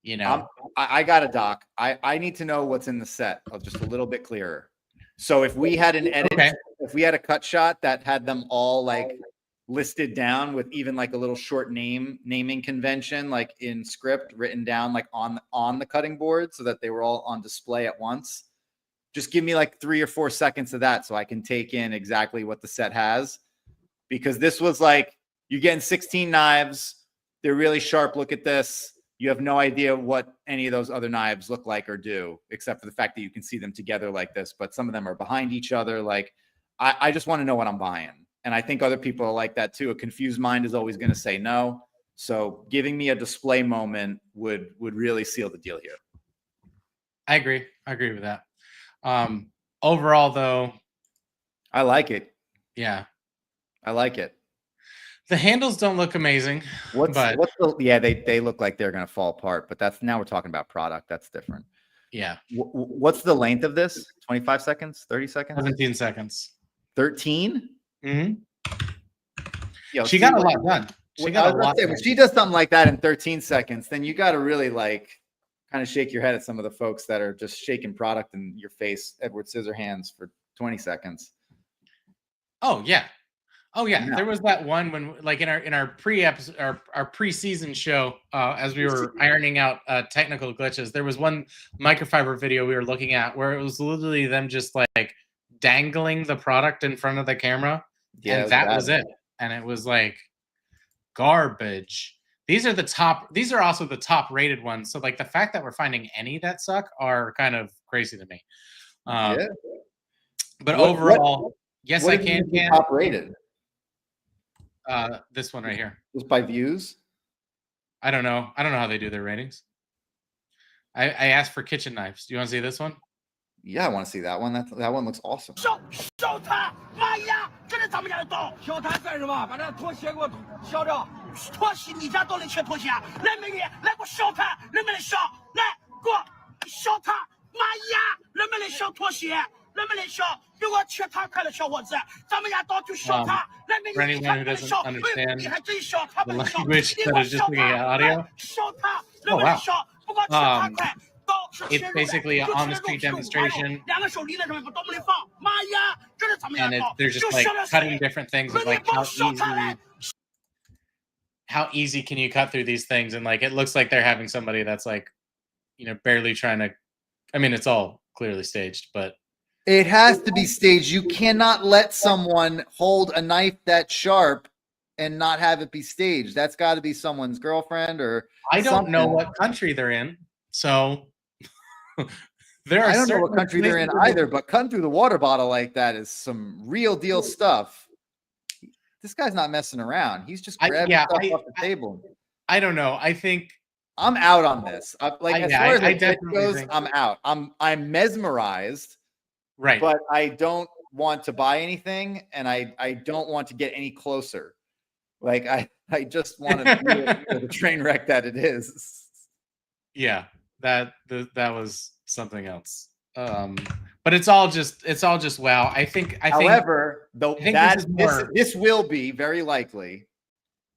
you know. I got a doc. I need to know what's in the set just a little bit clearer. So if we had an edit, Okay. if we had a cut shot that had them all like listed down with even like a little short naming convention, like in script written down like on the cutting board so that they were all on display at once. Just give me like 3 or 4 seconds of that so I can take in exactly what the set has. Because this was like, you're getting 16 knives. They're really sharp. Look at this. You have no idea what any of those other knives look like or do, except for the fact that you can see them together like this. But some of them are behind each other. Like, I just want to know what I'm buying. And I think other people are like that too. A confused mind is always going to say no. So giving me a display moment would really seal the deal here. I agree with that. Overall though, I like it. yeah, I like it. the handles don't look amazing. They look like they're going to fall apart, but now we're talking about product. That's different. Yeah. What's the length of this? 25 seconds, 30 seconds, 17 seconds. 13. Mm-hmm. She got a lot done. When she does something like that in 13 seconds, then you got to really like kind of shake your head at some of the folks that are just shaking product in your face, Edward Scissorhands, for 20 seconds. Oh yeah. Yeah. There was that one when, like, in our pre-episode, our pre-season show, as we were ironing out technical glitches, there was one microfiber video we were looking at where it was literally them just like dangling the product in front of the camera, and that was it. And it was like garbage. These are also the top rated ones. So like the fact that we're finding any that suck are kind of crazy to me. But overall, yes, I can. Top rated. This one right here. Just by views? I don't know how they do their ratings. I asked for kitchen knives. Do you want to see this one? Yeah, I want to see that one. That one looks awesome. For anyone who doesn't understand the language that is just looking at audio. Oh wow. It's basically an on-the-street demonstration, and they're just like cutting different things of like how easy can you cut through these things, and like it looks like they're having somebody that's like, barely trying to. I mean, it's all clearly staged, but it has to be staged. You cannot let someone hold a knife that sharp and not have it be staged. That's got to be someone's girlfriend or. I don't know what country they're in, so. I don't know what country they're in either, but cutting through the water bottle like that is some real deal stuff. This guy's not messing around. He's just grabbing stuff off the table. I don't know. I think I'm out on this. As far as it goes, I'm out. I'm mesmerized, right? But I don't want to buy anything, and I don't want to get any closer. Like I just want to feel the train wreck that it is. Yeah. That was something else, but it's all just wow. However, this will be very likely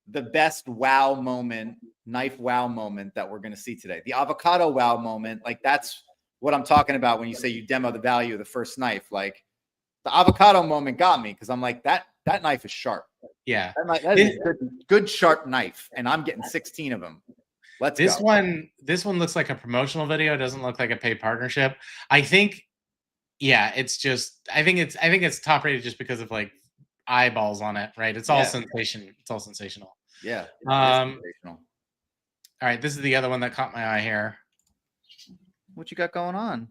the best wow moment, knife wow moment that we're going to see today. The avocado wow moment, like that's what I'm talking about when you say you demo the value of the first knife. Like the avocado moment got me because I'm like that knife is sharp. Yeah, that is a good sharp knife, and I'm getting 16 of them. This one looks like a promotional video. It doesn't look like a paid partnership. I think, yeah, it's just I think it's top rated just because of like eyeballs on it, right? It's all Yeah. sensation. It's all sensational. Yeah. It is sensational. All right, this is the other one that caught my eye here. What you got going on?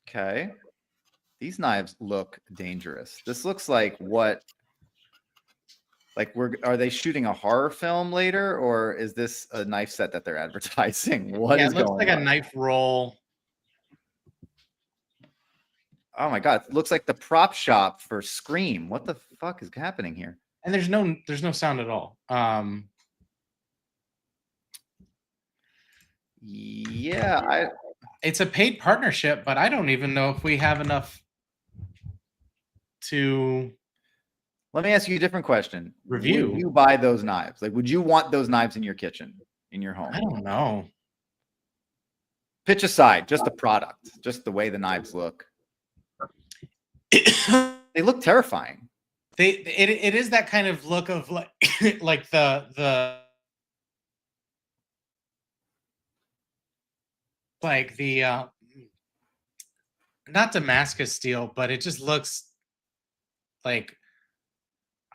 Okay. These knives look dangerous. This looks like what? Like are they shooting a horror film later, or is this a knife set that they're advertising? What is it looks going like on? a knife roll. Oh my god, it looks like the prop shop for Scream. What the fuck is happening here? And there's no sound at all. Yeah, it's a paid partnership, but I don't even know if we have enough to let me ask you a different question. Review. Would you buy those knives? Like, would you want those knives in your kitchen, in your home? I don't know. Pitch aside, just the product, just the way the knives look. They look terrifying. It is that kind of look of like like the like the not Damascus steel, but it just looks like,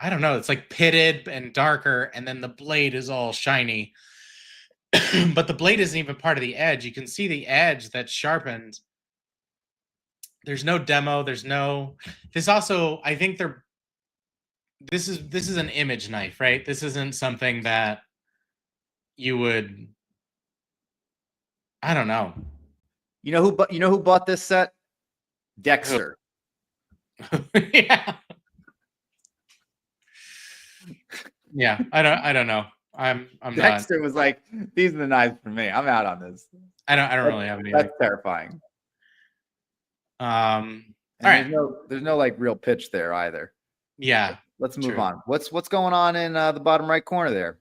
I don't know, it's like pitted and darker, and then the blade is all shiny. But the blade isn't even part of the edge. You can see the edge that's sharpened. There's no demo. There's no. This also, I think this is an image knife, right? This isn't something that you would. I don't know. You know who bought this set? Dexter. Yeah. Yeah. I don't know. I'm Dexter was like, these are the knives for me. I'm out on this. I don't really have any. That's terrifying. All right. There's no like real pitch there either. Yeah. Let's move on. What's going on in the bottom right corner there?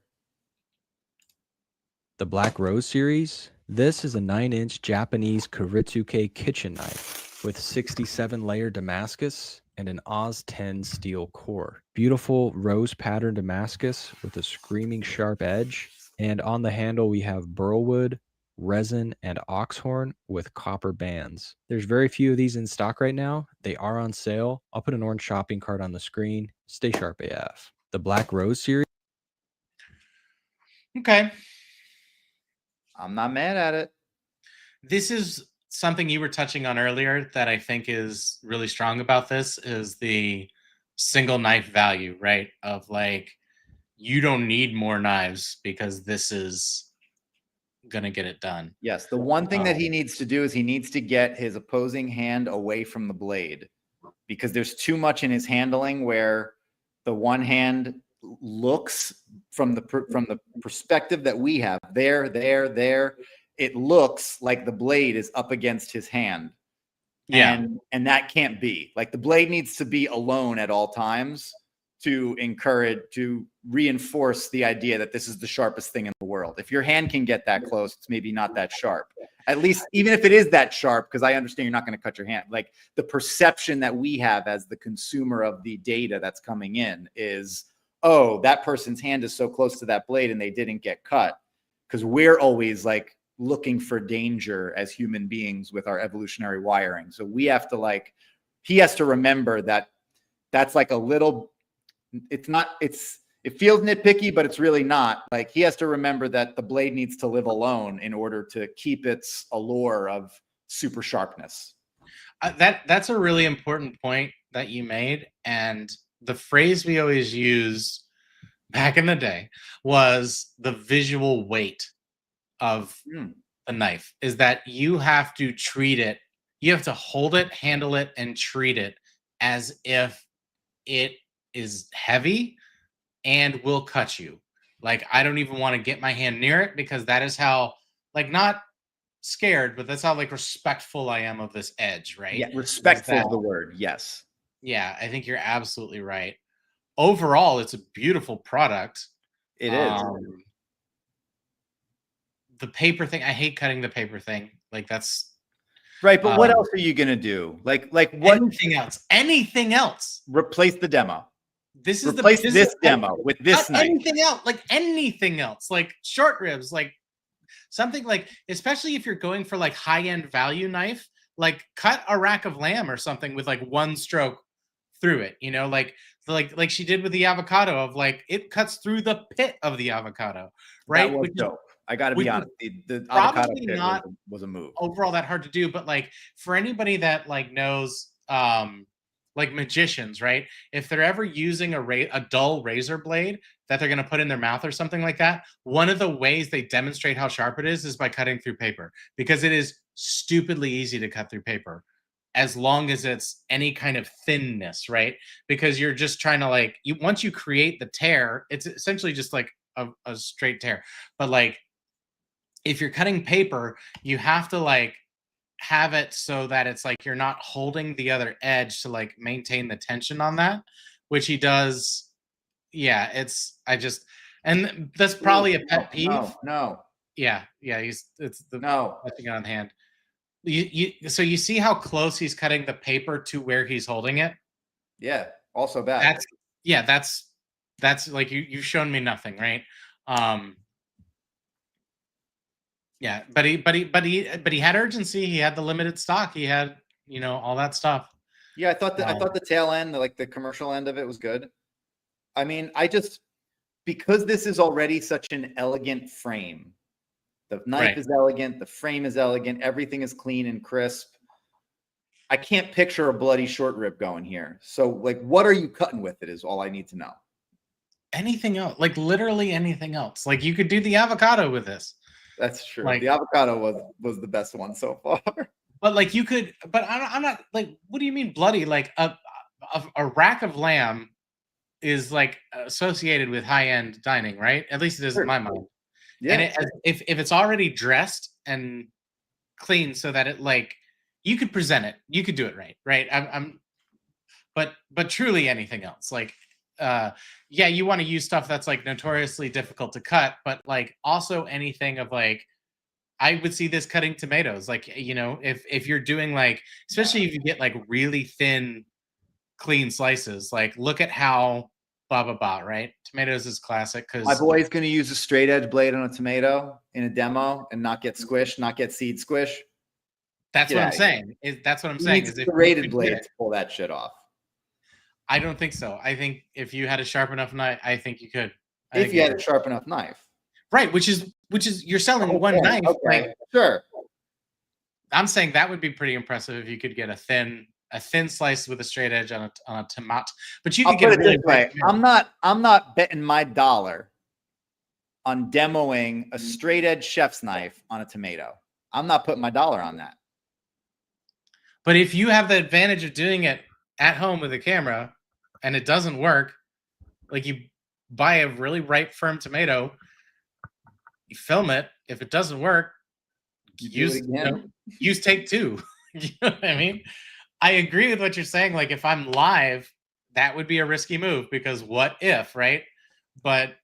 The Black Rose series. This is a 9-inch Japanese Kuritsuke kitchen knife with 67-layer Damascus and an Oz 10 steel core. Beautiful rose pattern Damascus with a screaming sharp edge. And on the handle, we have burlwood, resin, and oxhorn with copper bands. There's very few of these in stock right now. They are on sale. I'll put an orange shopping cart on the screen. Stay sharp AF. The Black Rose series. Okay. I'm not mad at it. This is something you were touching on earlier that I think is really strong about this is the single knife value, right? Of like, you don't need more knives because this is going to get it done. Yes. The one thing that he needs to do is he needs to get his opposing hand away from the blade because there's too much in his handling where the one hand looks from the perspective that we have there, it looks like the blade is up against his hand. Yeah. And that can't be. Like the blade needs to be alone at all times to reinforce the idea that this is the sharpest thing in the world. If your hand can get that close, it's maybe not that sharp. At least, even if it is that sharp, because I understand you're not going to cut your hand. Like the perception that we have as the consumer of the data that's coming in is, oh, that person's hand is so close to that blade and they didn't get cut. Because we're always like looking for danger as human beings with our evolutionary wiring. So we have to he has to remember that that's like a little, it feels nitpicky, but it's really not. Like he has to remember that the blade needs to live alone in order to keep its allure of super sharpness. That's a really important point that you made. And the phrase we always used back in the day was the visual weight of the knife is that you have to treat it. You have to hold it, handle it, and treat it as if it is heavy and will cut you. Like, I don't even want to get my hand near it because that is how, like, not scared, but that's how like respectful I am of this edge, right? Yeah, respectful is the word. Yes. Yeah, I think you're absolutely right. Overall, it's a beautiful product. It is. The paper thing, I hate cutting the paper thing. Like that's right. But what else are you gonna do? Like what? Anything else? Anything else? Replace the demo. This is replace this demo with this knife. Anything else? Like anything else? Like short ribs? Like something like, especially if you're going for like high-end value knife, like cut a rack of lamb or something with like one stroke through it, you know, like she did with the avocado of like it cuts through the pit of the avocado, right? That was Which is dope. I got to which be is honest. The avocado probably pit not was a move. overall that hard to do, but like for anybody that like knows like magicians, right? If they're ever using a dull razor blade that they're going to put in their mouth or something like that, one of the ways they demonstrate how sharp it is by cutting through paper, because it is stupidly easy to cut through paper as long as it's any kind of thinness, right? Because you're just trying to like once you create the tear, it's essentially just like a straight tear. But like if you're cutting paper, you have to like have it so that it's like you're not holding the other edge to like maintain the tension on that, which he does. Yeah, and that's probably a pet peeve. No. Yeah, it's the No. touching on the hand. So you see how close he's cutting the paper to where he's holding it? Yeah, also bad. That's like you've shown me nothing, right? Yeah, but he had urgency. He had the limited stock. He had, you know, all that stuff. Yeah, I thought the tail end, like the commercial end of it, was good. I mean, because this is already such an elegant frame. The knife is elegant. The frame is elegant. Everything is clean and crisp. I can't picture a bloody short rib going here. So, like, what are you cutting with it is all I need to know. Anything else? Like, literally anything else. Like, you could do the avocado with this. That's true. Like, the avocado was the best one so far. But, like, you could... But I'm not... Like, what do you mean bloody? Like, a rack of lamb is, like, associated with high-end dining, right? At least it is in my mind. Yeah. And if it's already dressed and clean so that it like you could present it, you could do it right? But truly anything else, like yeah, you want to use stuff that's like notoriously difficult to cut, but like also anything of like I would see this cutting tomatoes, like, you know, if you're doing like, especially if you get like really thin, clean slices, like look at how blah blah blah, right? Tomatoes is classic because my boy's going to use a straight edge blade on a tomato in a demo and not get squished, not get seed squish. That's what I'm saying. That's what I'm saying. Is a rated blade to pull that shit off. I don't think so. I think if you had a sharp enough knife, I think you could. If you had a sharp enough knife, right? Which is you're selling one knife. Okay. Like, sure. I'm saying that would be pretty impressive if you could get a thin slice with a straight edge on a tomato. But you could get it this way. I'm not betting my dollar on demoing a straight edge chef's knife on a tomato. I'm not putting my dollar on that. But if you have the advantage of doing it at home with a camera and it doesn't work, like you buy a really ripe, firm tomato, you film it. If it doesn't work, use take two. You know what I mean? I agree with what you're saying. Like if I'm live, that would be a risky move because what if, right? But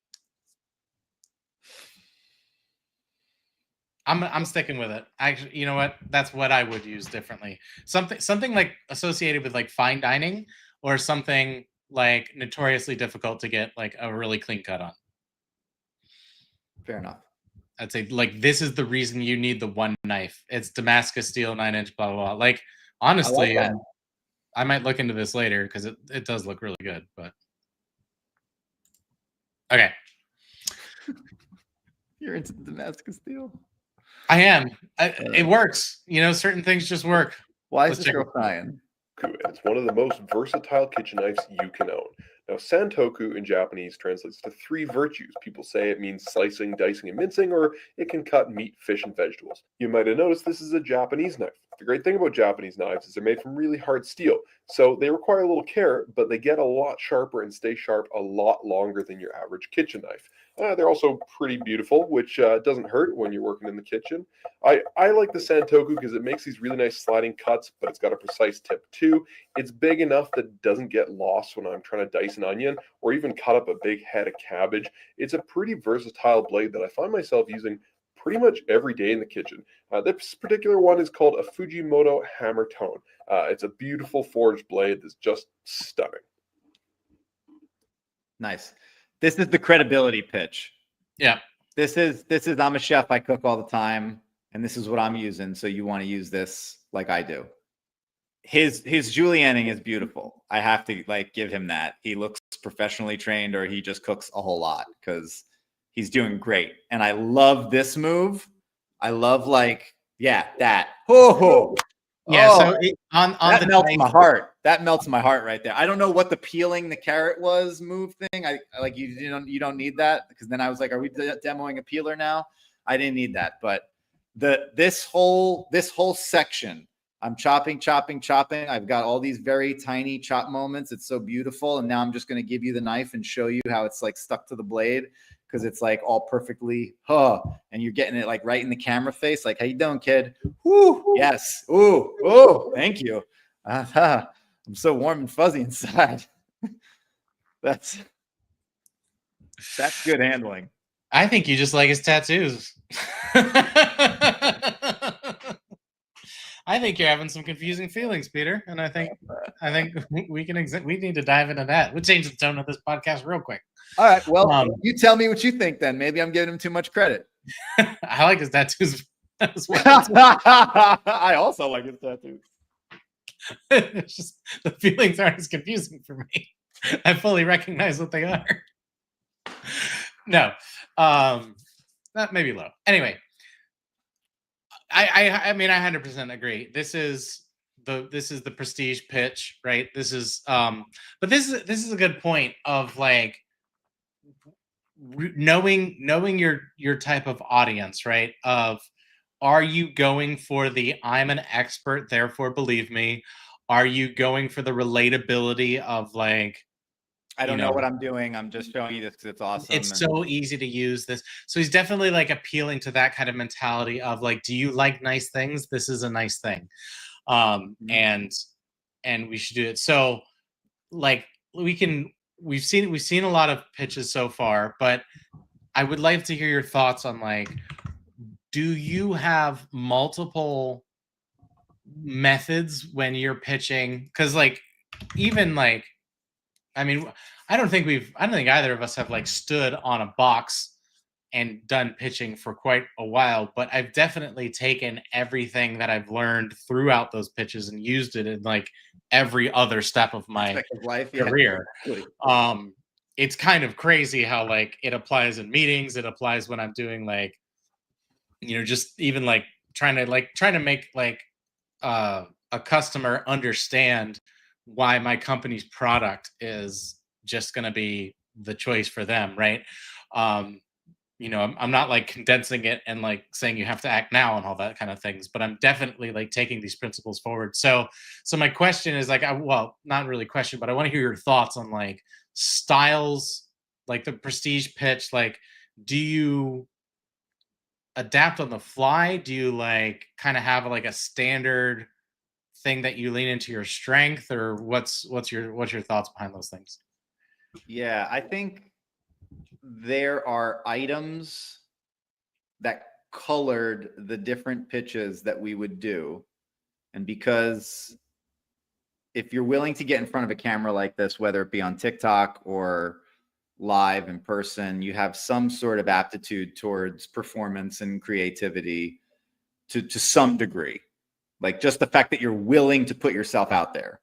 I'm sticking with it. Actually, you know what? That's what I would use differently. Something like associated with like fine dining or something like notoriously difficult to get like a really clean cut on. Fair enough. I'd say like this is the reason you need the one knife. It's Damascus steel, 9-inch, blah blah blah. Like honestly, I might look into this later because it does look really good. But okay, you're into the Damascus steel. I am. It works. You know, certain things just work. Why is this girl crying? It's one of the most versatile kitchen knives you can own. Now, santoku in Japanese translates to 3 virtues. People say it means slicing, dicing, and mincing, or it can cut meat, fish, and vegetables. You might have noticed this is a Japanese knife. The great thing about Japanese knives is they're made from really hard steel, so they require a little care, but they get a lot sharper and stay sharp a lot longer than your average kitchen knife. They're also pretty beautiful, which doesn't hurt when you're working in the kitchen. I like the Santoku because it makes these really nice sliding cuts, but it's got a precise tip too. It's big enough that it doesn't get lost when I'm trying to dice an onion or even cut up a big head of cabbage. It's a pretty versatile blade that I find myself using pretty much every day in the kitchen. This particular one is called a Fujimoto Hammer Tone. It's a beautiful forged blade that's just stunning. Nice. This is the credibility pitch. Yeah. This is I'm a chef. I cook all the time. and this is what I'm using. So you want to use this like I do. His julienning is beautiful. I have to like give him that. He looks professionally trained, or he just cooks a whole lot, because he's doing great. And I love this move. I love that. Oh, Yeah. oh, So on that the melts knife- my heart. That melts my heart right there. I don't know what the peeling the carrot was move thing. I like you don't need that, because then I was like, are we demoing a peeler now? I didn't need that, but this whole section, I'm chopping. I've got all these very tiny chop moments. It's so beautiful. And now I'm just going to give you the knife and show you how it's like stuck to the blade, because it's like all perfectly, and you're getting it like right in the camera face. Like, how you doing, kid? Woo, yes. Ooh, thank you. I'm so warm and fuzzy inside. That's good handling. I think you just like his tattoos. I think you're having some confusing feelings, Peter, and I think we need to dive into that. We'll change the tone of this podcast real quick. All right, well, you tell me what you think then. Maybe I'm giving him too much credit. I like his tattoos as well. I also like his tattoos. It's just the feelings aren't as confusing for me. I fully recognize what they are. No, that may be low. Anyway, I mean, I 100% agree. This is the prestige pitch, right? This is but this is a good point of like knowing your type of audience, right? Of, are you going for the I'm an expert, therefore believe me? Are you going for the relatability of like, I don't know what I'm doing. I'm just showing you this because it's awesome. It's so easy to use this. So he's definitely like appealing to that kind of mentality of like, do you like nice things? This is a nice thing. And we should do it. So like we've seen a lot of pitches so far, but I would like to hear your thoughts on like, do you have multiple methods when you're pitching? Because like, even like, I mean, I don't think either of us have like stood on a box and done pitching for quite a while, but I've definitely taken everything that I've learned throughout those pitches and used it in like every other step of my career. Yeah. It's kind of crazy how like it applies in meetings. It applies when I'm doing like, just even like trying to make like a customer understand why my company's product is just going to be the choice for them, right? I'm not like condensing it and like saying you have to act now and all that kind of things, but I'm definitely like taking these principles forward. So my question is like, well, not really question, but I want to hear your thoughts on like styles, like the prestige pitch. Like, do you adapt on the fly? Do you like kind of have like a standard thing that you lean into your strength, or what's your thoughts behind those things? Yeah, I think there are items that colored the different pitches that we would do. And because if you're willing to get in front of a camera like this, whether it be on TikTok or live in person, you have some sort of aptitude towards performance and creativity to some degree. Like just the fact that you're willing to put yourself out there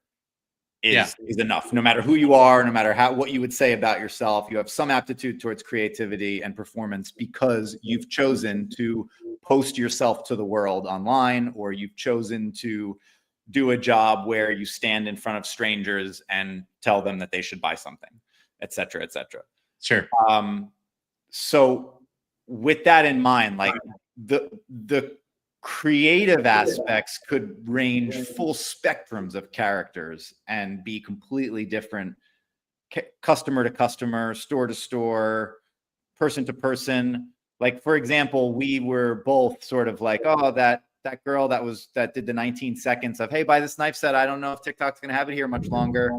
is enough. No matter who you are, no matter what you would say about yourself, you have some aptitude towards creativity and performance because you've chosen to post yourself to the world online, or you've chosen to do a job where you stand in front of strangers and tell them that they should buy something, et cetera, et cetera. Sure. So with that in mind, like the creative aspects could range full spectrums of characters and be completely different, customer to customer, store to store, person to person. Like, for example, we were both sort of like, oh, that girl that did the 19 seconds of, hey, buy this knife set. I don't know if TikTok's going to have it here much longer.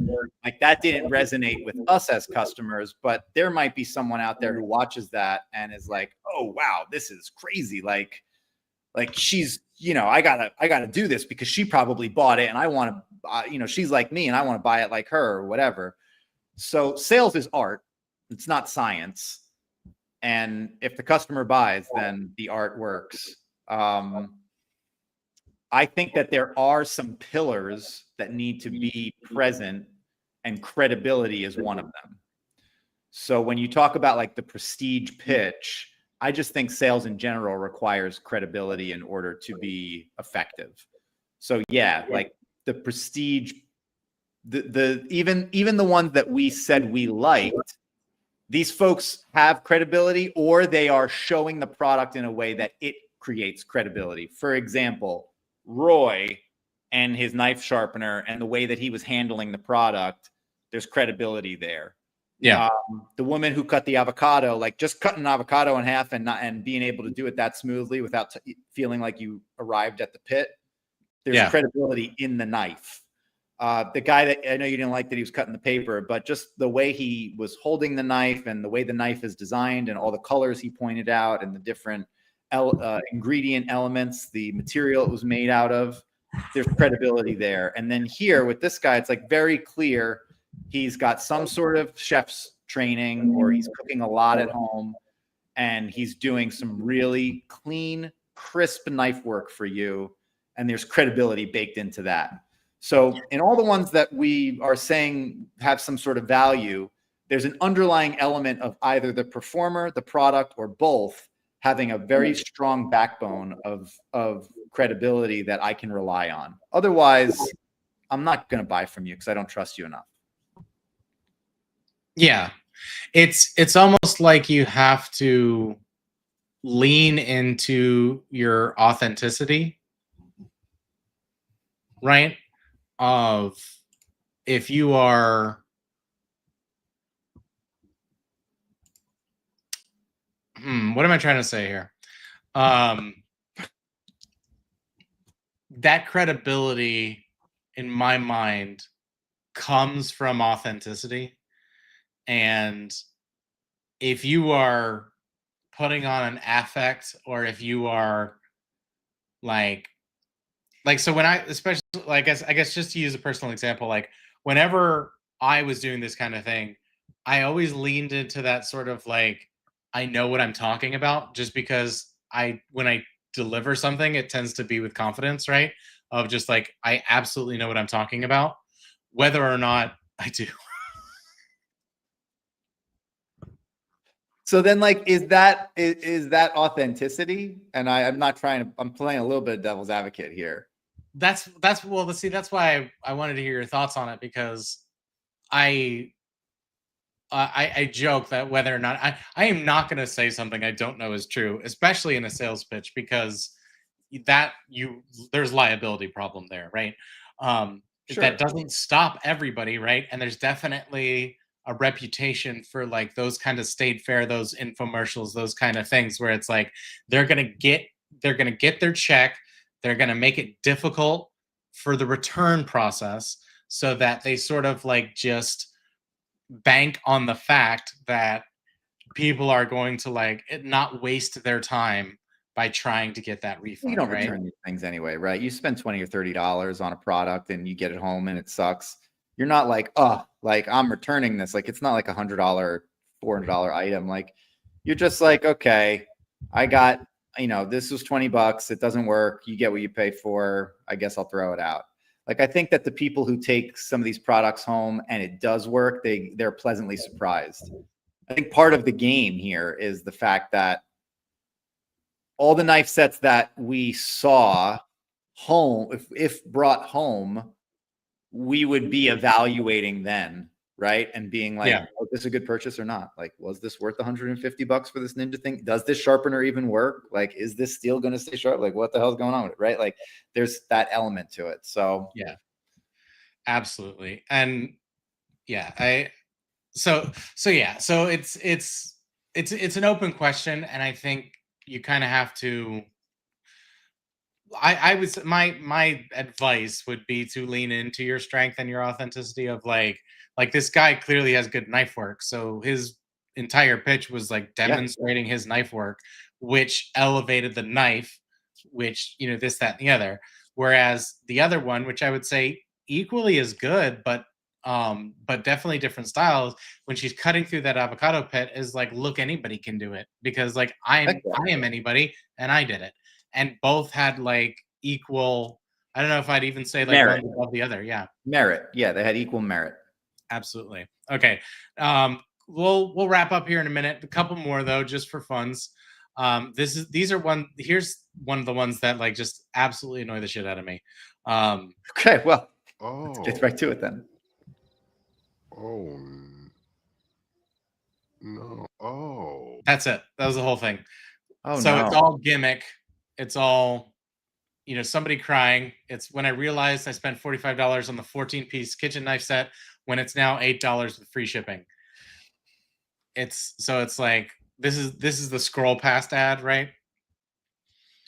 Like, that didn't resonate with us as customers, but there might be someone out there who watches that and is like, oh, wow, this is crazy. Like she's, I gotta do this because she probably bought it and I want to, she's like me and I want to buy it like her or whatever. So sales is art. It's not science. And if the customer buys, then the art works. I think that there are some pillars that need to be present, and credibility is one of them. So when you talk about like the prestige pitch, I just think sales in general requires credibility in order to be effective. So yeah, like the prestige, even the ones that we said we liked, these folks have credibility, or they are showing the product in a way that it creates credibility. For example, Roy and his knife sharpener and the way that he was handling the product, there's credibility there. Yeah. The woman who cut the avocado, like just cutting an avocado in half and being able to do it that smoothly without feeling like you arrived at the pit. There's credibility in the knife. The guy that I know you didn't like that he was cutting the paper, but just the way he was holding the knife and the way the knife is designed and all the colors he pointed out and the different ingredient elements, the material it was made out of, there's credibility there. And then here with this guy, it's like very clear he's got some sort of chef's training, or he's cooking a lot at home, and he's doing some really clean, crisp knife work for you. And there's credibility baked into that. So in all the ones that we are saying have some sort of value, there's an underlying element of either the performer, the product, or both having a very strong backbone of credibility that I can rely on. Otherwise, I'm not going to buy from you because I don't trust you enough. Yeah. It's almost like you have to lean into your authenticity, right? Of if you are what am I trying to say here? That credibility in my mind comes from authenticity. And if you are putting on an affect, or if you are like so when I, especially like I guess just to use a personal example, like whenever I was doing this kind of thing, I always leaned into that sort of like, I know what I'm talking about, just because when I deliver something, it tends to be with confidence, right? Of just like, I absolutely know what I'm talking about, whether or not I do. So then, like, is that authenticity? And I'm not trying to, I'm playing a little bit of devil's advocate here. That's well, see, that's why I wanted to hear your thoughts on it, because I joke that whether or not I am not going to say something I don't know is true, especially in a sales pitch, because there's liability problem there, right? Sure. That doesn't stop everybody, right? And there's definitely a reputation for like those kind of state fair, those infomercials, those kind of things where it's like they're gonna get their check, they're gonna make it difficult for the return process so that they sort of like just bank on the fact that people are going to like not waste their time by trying to get that refund. You don't right? return these things anyway, right? You spend $20 or $30 on a product and you get it home and it sucks. You're not like, oh, like I'm returning this. Like it's not like $100, $400 item. Like you're just like, okay, I got, this was $20. It doesn't work. You get what you pay for. I guess I'll throw it out. Like I think that the people who take some of these products home and it does work, they're pleasantly surprised. I think part of the game here is the fact that all the knife sets that we saw home, if brought home, we would be evaluating then, right? And being like, oh, is this a good purchase or not? Like, was this worth $150 for this Ninja thing? Does this sharpener even work? Like, is this steel going to stay sharp? Like, what the hell's going on with it, right? Like, there's that element to it. So yeah, absolutely. And yeah, so it's an open question, and I think you kind of have to. I would, my advice would be to lean into your strength and your authenticity of like this guy clearly has good knife work. So his entire pitch was like demonstrating his knife work, which elevated the knife, which, this, that, and the other. Whereas the other one, which I would say equally as good, but definitely different styles, when she's cutting through that avocado pit, is like, look, anybody can do it, because like I am anybody and I did it. and both had like equal. I don't know if I'd even say like Merit. one above the other. Yeah, Merit. Yeah, they had equal merit. absolutely. Okay, we'll wrap up here in a minute. A couple more though, just for funs. Here's one of the ones that like just absolutely annoy the shit out of me. Okay, well, Oh. let's get right to it then. Oh. No. Oh. That's it. That was the whole thing. Oh So no. it's all gimmick. It's all, somebody crying. It's when I realized I spent $45 on the 14-piece kitchen knife set when it's now $8 with free shipping. It's like this is the scroll past ad, right?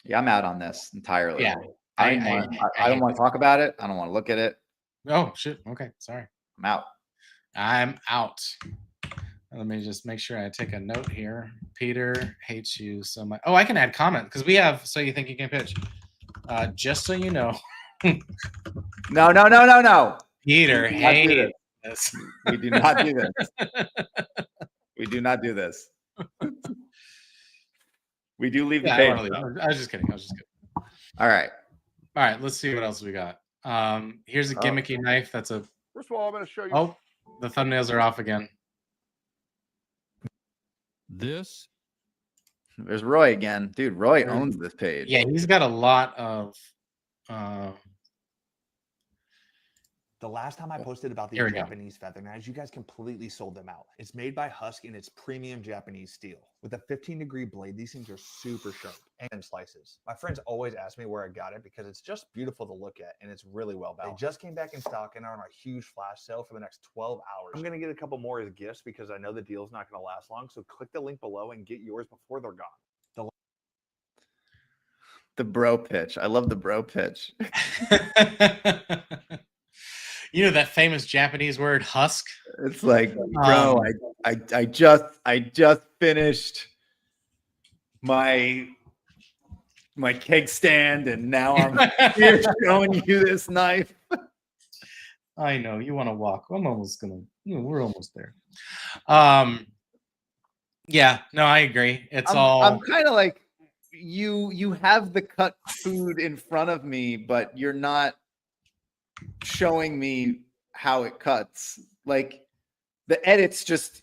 Yeah, I'm out on this entirely. Yeah. I don't want to talk about it. I don't want to look at it. Oh shit. Okay, sorry. I'm out. I'm out. Let me just make sure I take a note here. Peter hates you so much. Oh, I can add comment because we have So You Think You Can Pitch. Just so you know. No. Peter We do not do hates this. this. We do not do this. We do not do this. We do leave the Yeah, page. I was just kidding. All right. All right, let's see what else we got. Here's a gimmicky knife. That's a. First of all, I'm going to show you. Oh, the thumbnails are off again. This There's Roy again. Dude, Roy owns this page. Yeah, he's got a lot of. The last time I posted about these Here we go. Japanese feather knives, you guys completely sold them out. It's made by Husk and it's premium Japanese steel. With a 15-degree blade, these things are super sharp and slices. My friends always ask me where I got it because it's just beautiful to look at and it's really well balanced. They just came back in stock and are on a huge flash sale for the next 12 hours. I'm going to get a couple more as gifts because I know the deal's not going to last long. So click the link below and get yours before they're gone. The bro pitch. I love the bro pitch. You know that famous Japanese word husk? It's like, bro, I just finished my keg stand and now I'm here showing you this knife. I know you want to walk. We're almost there. Yeah, no, I agree. I'm kind of like you have the cut food in front of me, but you're not showing me how it cuts. Like the edits just,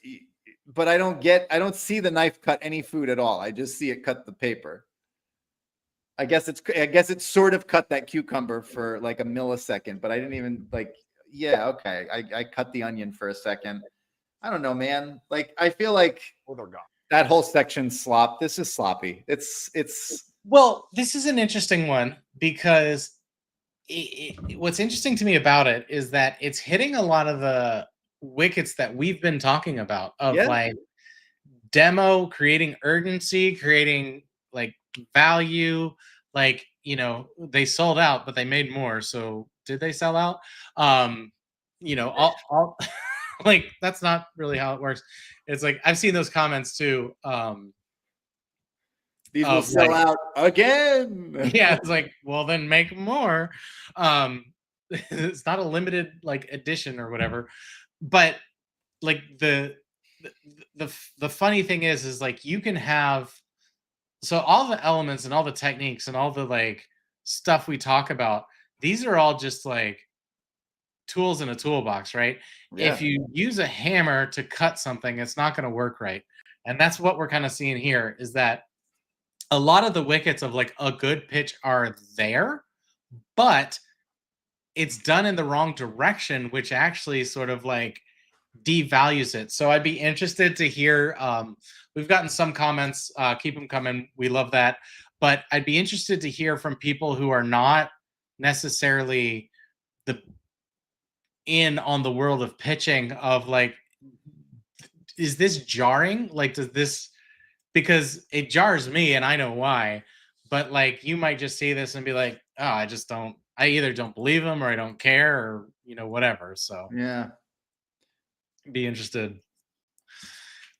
but I don't see the knife cut any food at all. I just see it cut the paper. I guess it's sort of cut that cucumber for like a millisecond, but I didn't even yeah, okay. I cut the onion for a second. I don't know, man. Like I feel like They're gone. that whole section's slop. This is sloppy. It's Well, this is an interesting one because what's interesting to me about it is that it's hitting a lot of the wickets that we've been talking about of like demo, creating urgency, creating like value. Like, they sold out, but they made more. So did they sell out? All like that's not really how it works. It's like I've seen those comments too. These will sell out again. Yeah, it's like, well, then make more. It's not a limited like edition or whatever. But like the funny thing is like you can have all the elements and all the techniques and all the like stuff we talk about. These are all just like tools in a toolbox, right? Yeah. If you use a hammer to cut something, it's not going to work right. And that's what we're kind of seeing here is that a lot of the wickets of like a good pitch are there, but it's done in the wrong direction, which actually sort of like devalues it. So I'd be interested to hear, we've gotten some comments, keep them coming. We love that. But I'd be interested to hear from people who are not necessarily in on the world of pitching of like, is this jarring? Like, does this, because it jars me and I know why, but like, you might just see this and be like, oh, I either don't believe him or I don't care or, whatever. So Yeah. be interested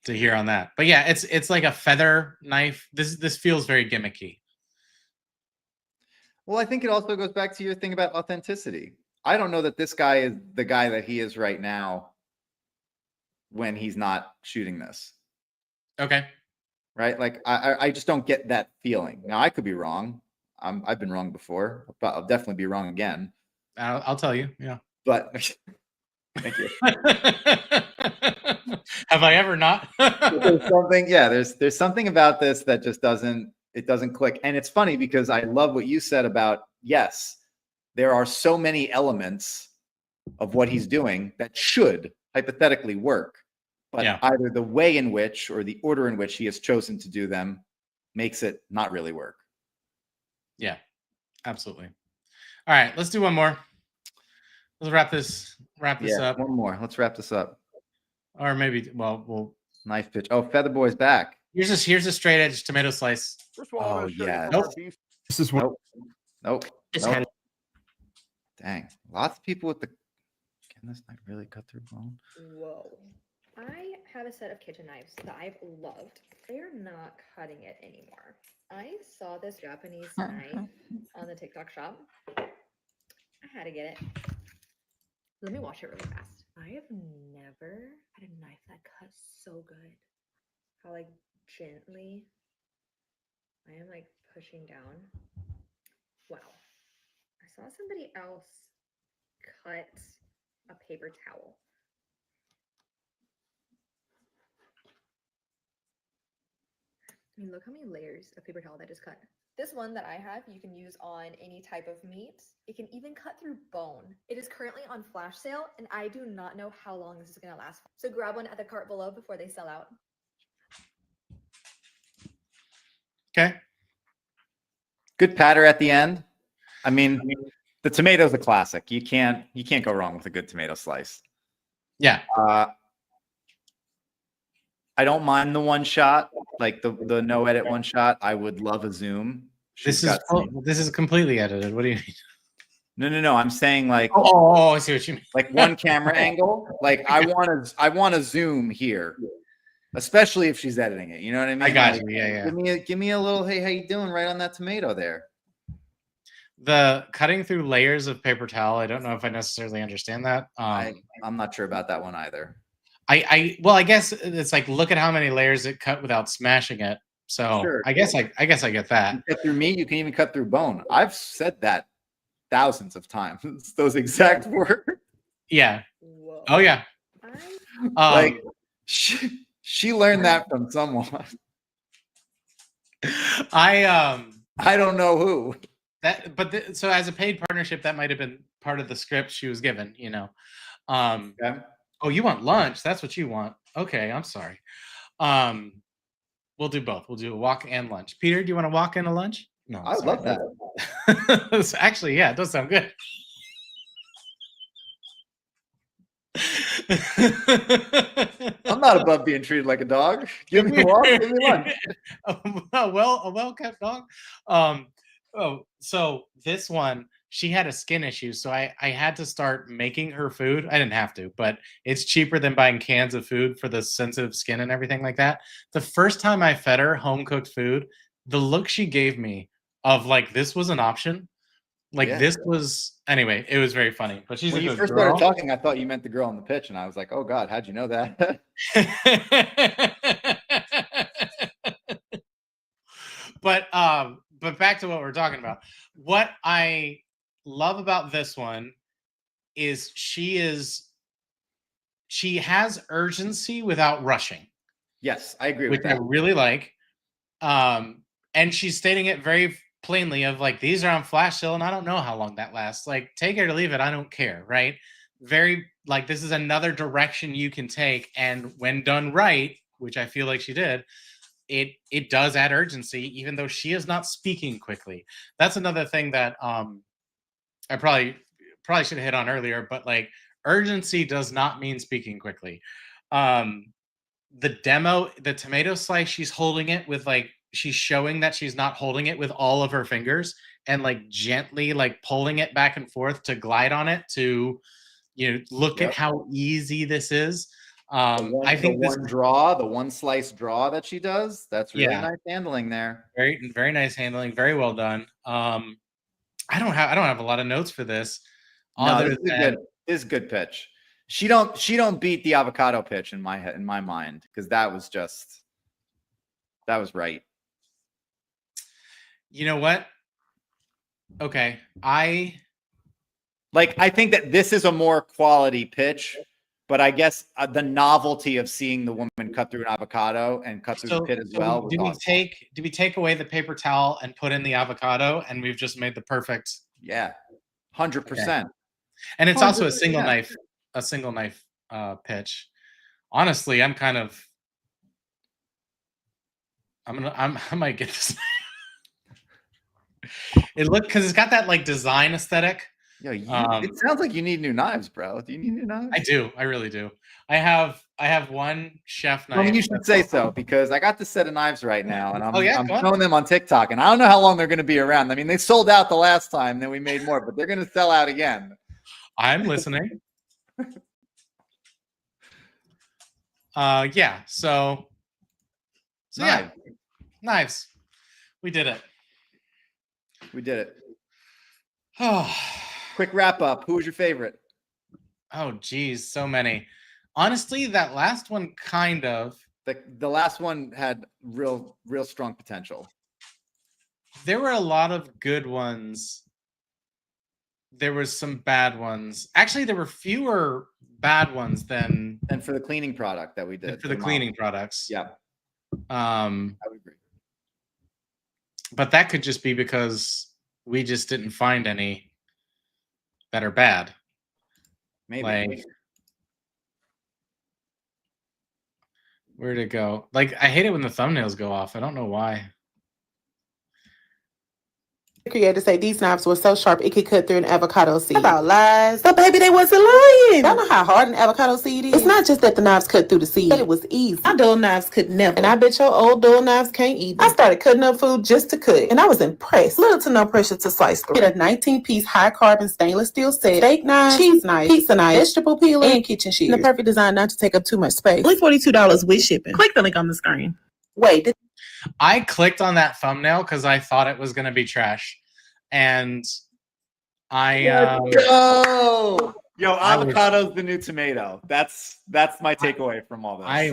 to hear on that. But yeah, it's like a feather knife. This feels very gimmicky. Well, I think it also goes back to your thing about authenticity. I don't know that this guy is the guy that he is right now when he's not shooting this. Okay. Right? Like I just don't get that feeling. Now I could be wrong. I've been wrong before, but I'll definitely be wrong again. I'll tell you. Yeah. But thank you. Have I ever not? There's something, yeah, there's something about this that just doesn't click. And it's funny because I love what you said about, yes, there are so many elements of what he's doing that should hypothetically work, but Yeah. either the way in which or the order in which he has chosen to do them makes it not really work. Yeah, absolutely. All right, let's do one more. Let's wrap this up. One more. Let's wrap this up. Or maybe, well, we'll Knife pitch. Oh, Feather Boy's back. here's a straight edge tomato slice. First of all, I'm Oh, going to show yeah. you from our Nope. beef. This is what Nope. Just Nope. had- Dang. Lots of people with the. Can this knife really cut through bone? Whoa. I have a set of kitchen knives that I've loved. They're not cutting it anymore. I saw this Japanese knife on the TikTok shop. I had to get it. Let me wash it really fast. I have never had a knife that cuts so good. How like gently I am like pushing down. Wow. I saw somebody else cut a paper towel. I mean, look how many layers of paper towel that just cut. This one that I have, you can use on any type of meat. It can even cut through bone. It is currently on flash sale, and I do not know how long this is going to last. So grab one at the cart below before they sell out. Okay. Good patter at the end. I mean, the tomato's a classic. You can't go wrong with a good tomato slice. Yeah. I don't mind the one shot, like the no edit one shot. I would love a zoom. This is completely edited. What do you mean? No. I'm saying like, I see what you mean. like one camera angle. Like I want to zoom here, especially if she's editing it. You know what I mean? I got Like, you. Yeah. Give me a little. Hey, how you doing? Right on that tomato there. The cutting through layers of paper towel, I don't know if I necessarily understand that. I'm not sure about that one either. I guess it's like, look at how many layers it cut without smashing it. So Sure. I guess I get that. You cut through meat, you can even cut through bone. I've said that thousands of times. Those exact words. Yeah. Whoa. Oh yeah. Like she learned that from someone. I don't know who. So as a paid partnership, that might have been part of the script she was given, you know. Okay. Oh, you want lunch? That's what you want. Okay, I'm sorry. We'll do both. We'll do a walk and lunch. Peter, do you want to walk into lunch? No, I would love that. Actually, yeah, it does sound good. I'm not above being treated like a dog. Give me a walk, give me lunch. A well-kept dog. So this one, she had a skin issue, so I had to start making her food. I didn't have to, but it's cheaper than buying cans of food for the sensitive skin and everything like that. The first time I fed her home-cooked food, the look she gave me of like, this was an option. Like this was, anyway, it was very funny. But she's when a you good first girl. started talking, I thought you meant the girl on the pitch, and I was like, oh God, how'd you know that? But back to what we're talking about. What I love about this one is she has urgency without rushing. Yes, I agree which with that. I really like. And she's stating it very plainly of like, these are on flash sale and I don't know how long that lasts. Like, take it or leave it, I don't care, right? Very like, this is another direction you can take, and when done right, which I feel like she did, it does add urgency, even though she is not speaking quickly. That's another thing that I probably should have hit on earlier, but like, urgency does not mean speaking quickly. The demo, the tomato slice, she's holding it with like, she's showing that she's not holding it with all of her fingers, and like gently like pulling it back and forth to glide on it to, you know, look at how easy this is. I think the one slice draw that she does, that's really nice handling there. Very, very nice handling. Very well done. I don't have a lot of notes for this. No, this is good pitch. She don't beat the avocado pitch in my mind, because that was right. You know what? Okay. I think that this is a more quality pitch, but I guess the novelty of seeing the woman cut through an avocado and cut through the pit as well. Do we take away the paper towel and put in the avocado, and we've just made the perfect? Yeah, 100%. And it's also a 100%. single knife pitch. Honestly, I might get this. Because it's got that like design aesthetic. Yeah, it sounds like you need new knives, bro. Do you need new knives? I do. I really do. I have one chef knife. I mean, you should say so, because I got this set of knives right now, and I'm go on. showing them on TikTok, and I don't know how long they're going to be around. I mean, they sold out the last time, then we made more, but they're going to sell out again. I'm listening. Yeah. So yeah, knives. We did it. We did it. Oh, quick wrap up. Who was your favorite? Oh, geez, so many. Honestly, that last one kind of. The last one had real strong potential. There were a lot of good ones. There was some bad ones. Actually, there were fewer bad ones than for the cleaning product that we did. For the cleaning products. Yeah. I would agree. But that could just be because we just didn't find any that are bad. Maybe. Like, where'd it go? Like, I hate it when the thumbnails go off. I don't know why. Creators say these knives were so sharp it could cut through an avocado seed. About lies. But baby, they wasn't lying. Y'all know how hard an avocado seed is? It's not just that the knives cut through the seed, but it was easy. My dull knives could never. And I bet your old dull knives can't either. I started cutting up food just to cut, and I was impressed. Little to no pressure to slice through. Get a 19-piece high-carbon stainless steel set, steak knife, cheese knife, pizza knife, vegetable peeler, and kitchen shears. The perfect design not to take up too much space. Only $42 with shipping. Click the link on the screen. Wait, I clicked on that thumbnail because I thought it was going to be trash. And I avocado's the new tomato. That's my takeaway from all this. I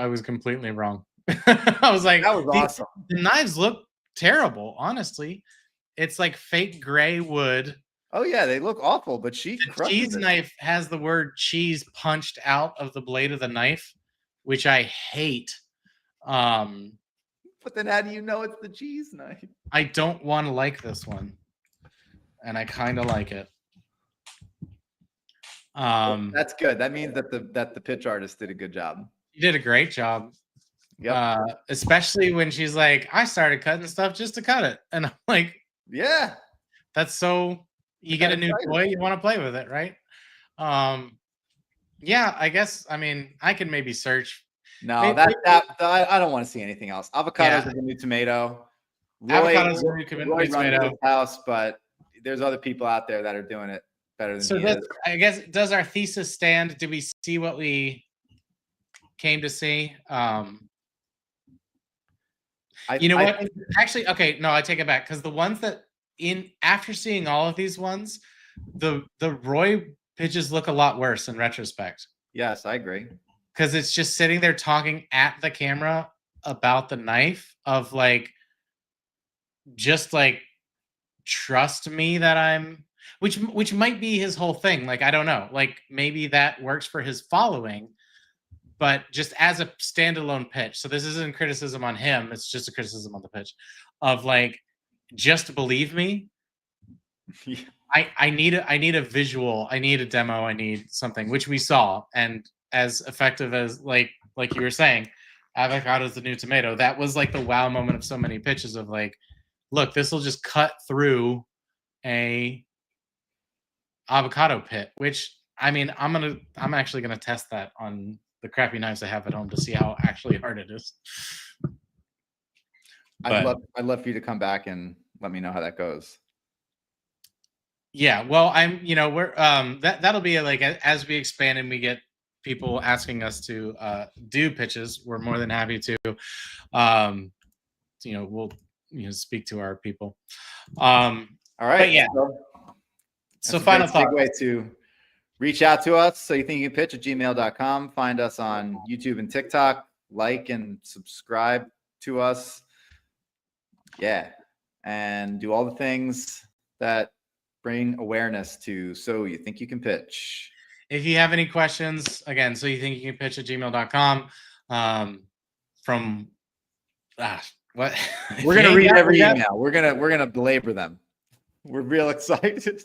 was completely wrong. I was like, that was awesome. The knives look terrible, honestly. It's like fake gray wood. Oh yeah, they look awful, but the cheese knife has the word cheese punched out of the blade of the knife, which I hate. But then how do you know it's the cheese knife? I don't want to like this one. And I kind of like it. That's good. That means that the pitch artist did a good job. You did a great job. Yeah. Especially when she's like, I started cutting stuff just to cut it. And I'm like, yeah. That's so you get a new toy, you want to play with it, right? Yeah, I guess I can maybe search. No, I don't want to see anything else. Avocados are the new tomato. Avocados are the new tomato. House, but there's other people out there that are doing it better than he is. I guess, does our thesis stand? Did we see what we came to see? What? Actually, okay, no, I take it back, because the ones that after seeing all of these ones, the Roy pitches look a lot worse in retrospect. Yes, I agree. Because it's just sitting there talking at the camera about the knife of like, just like, trust me that I'm, which might be his whole thing. Like, I don't know. Like, maybe that works for his following, but just as a standalone pitch. So this isn't criticism on him. It's just a criticism on the pitch of like, just believe me. Yeah. I need a visual. I need a demo. I need something, which we saw. And as effective as like you were saying, avocado is the new tomato. That was like the wow moment of so many pitches of like, look, this will just cut through a avocado pit, which I'm actually gonna test that on the crappy knives I have at home to see how actually hard it is. I'd love for you to come back and let me know how that goes. Yeah, well, we're that'll be like, as we expand and we get people asking us to do pitches, we're more than happy to we'll speak to our people. All right. But yeah. So final thought. Way to reach out to us. So you think you can pitch at gmail.com. Find us on YouTube and TikTok. Like and subscribe to us. Yeah. and do all the things that bring awareness to So You Think You Can Pitch. If you have any questions, again, so you think you can pitch at gmail.com. From what We're gonna read every email. We're gonna belabor them. We're real excited.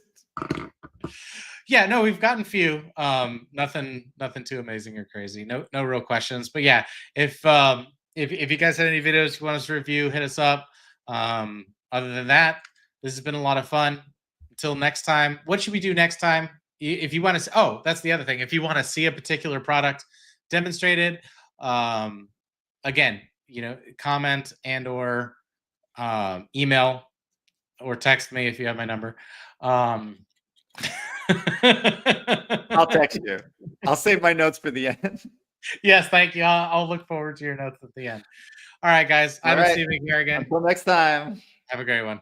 Yeah, no, we've gotten few. Nothing too amazing or crazy. No real questions. But yeah, if you guys had any videos you want us to review, hit us up. Other than that, this has been a lot of fun. Until next time, what should we do next time? If you want to, that's the other thing. If you want to see a particular product demonstrated, again, comment and or email or text me if you have my number. I'll text you. I'll save my notes for the end. Yes, thank you. I'll look forward to your notes at the end. All right, guys. I'm Stephen Garrigan. Until next time. Have a great one.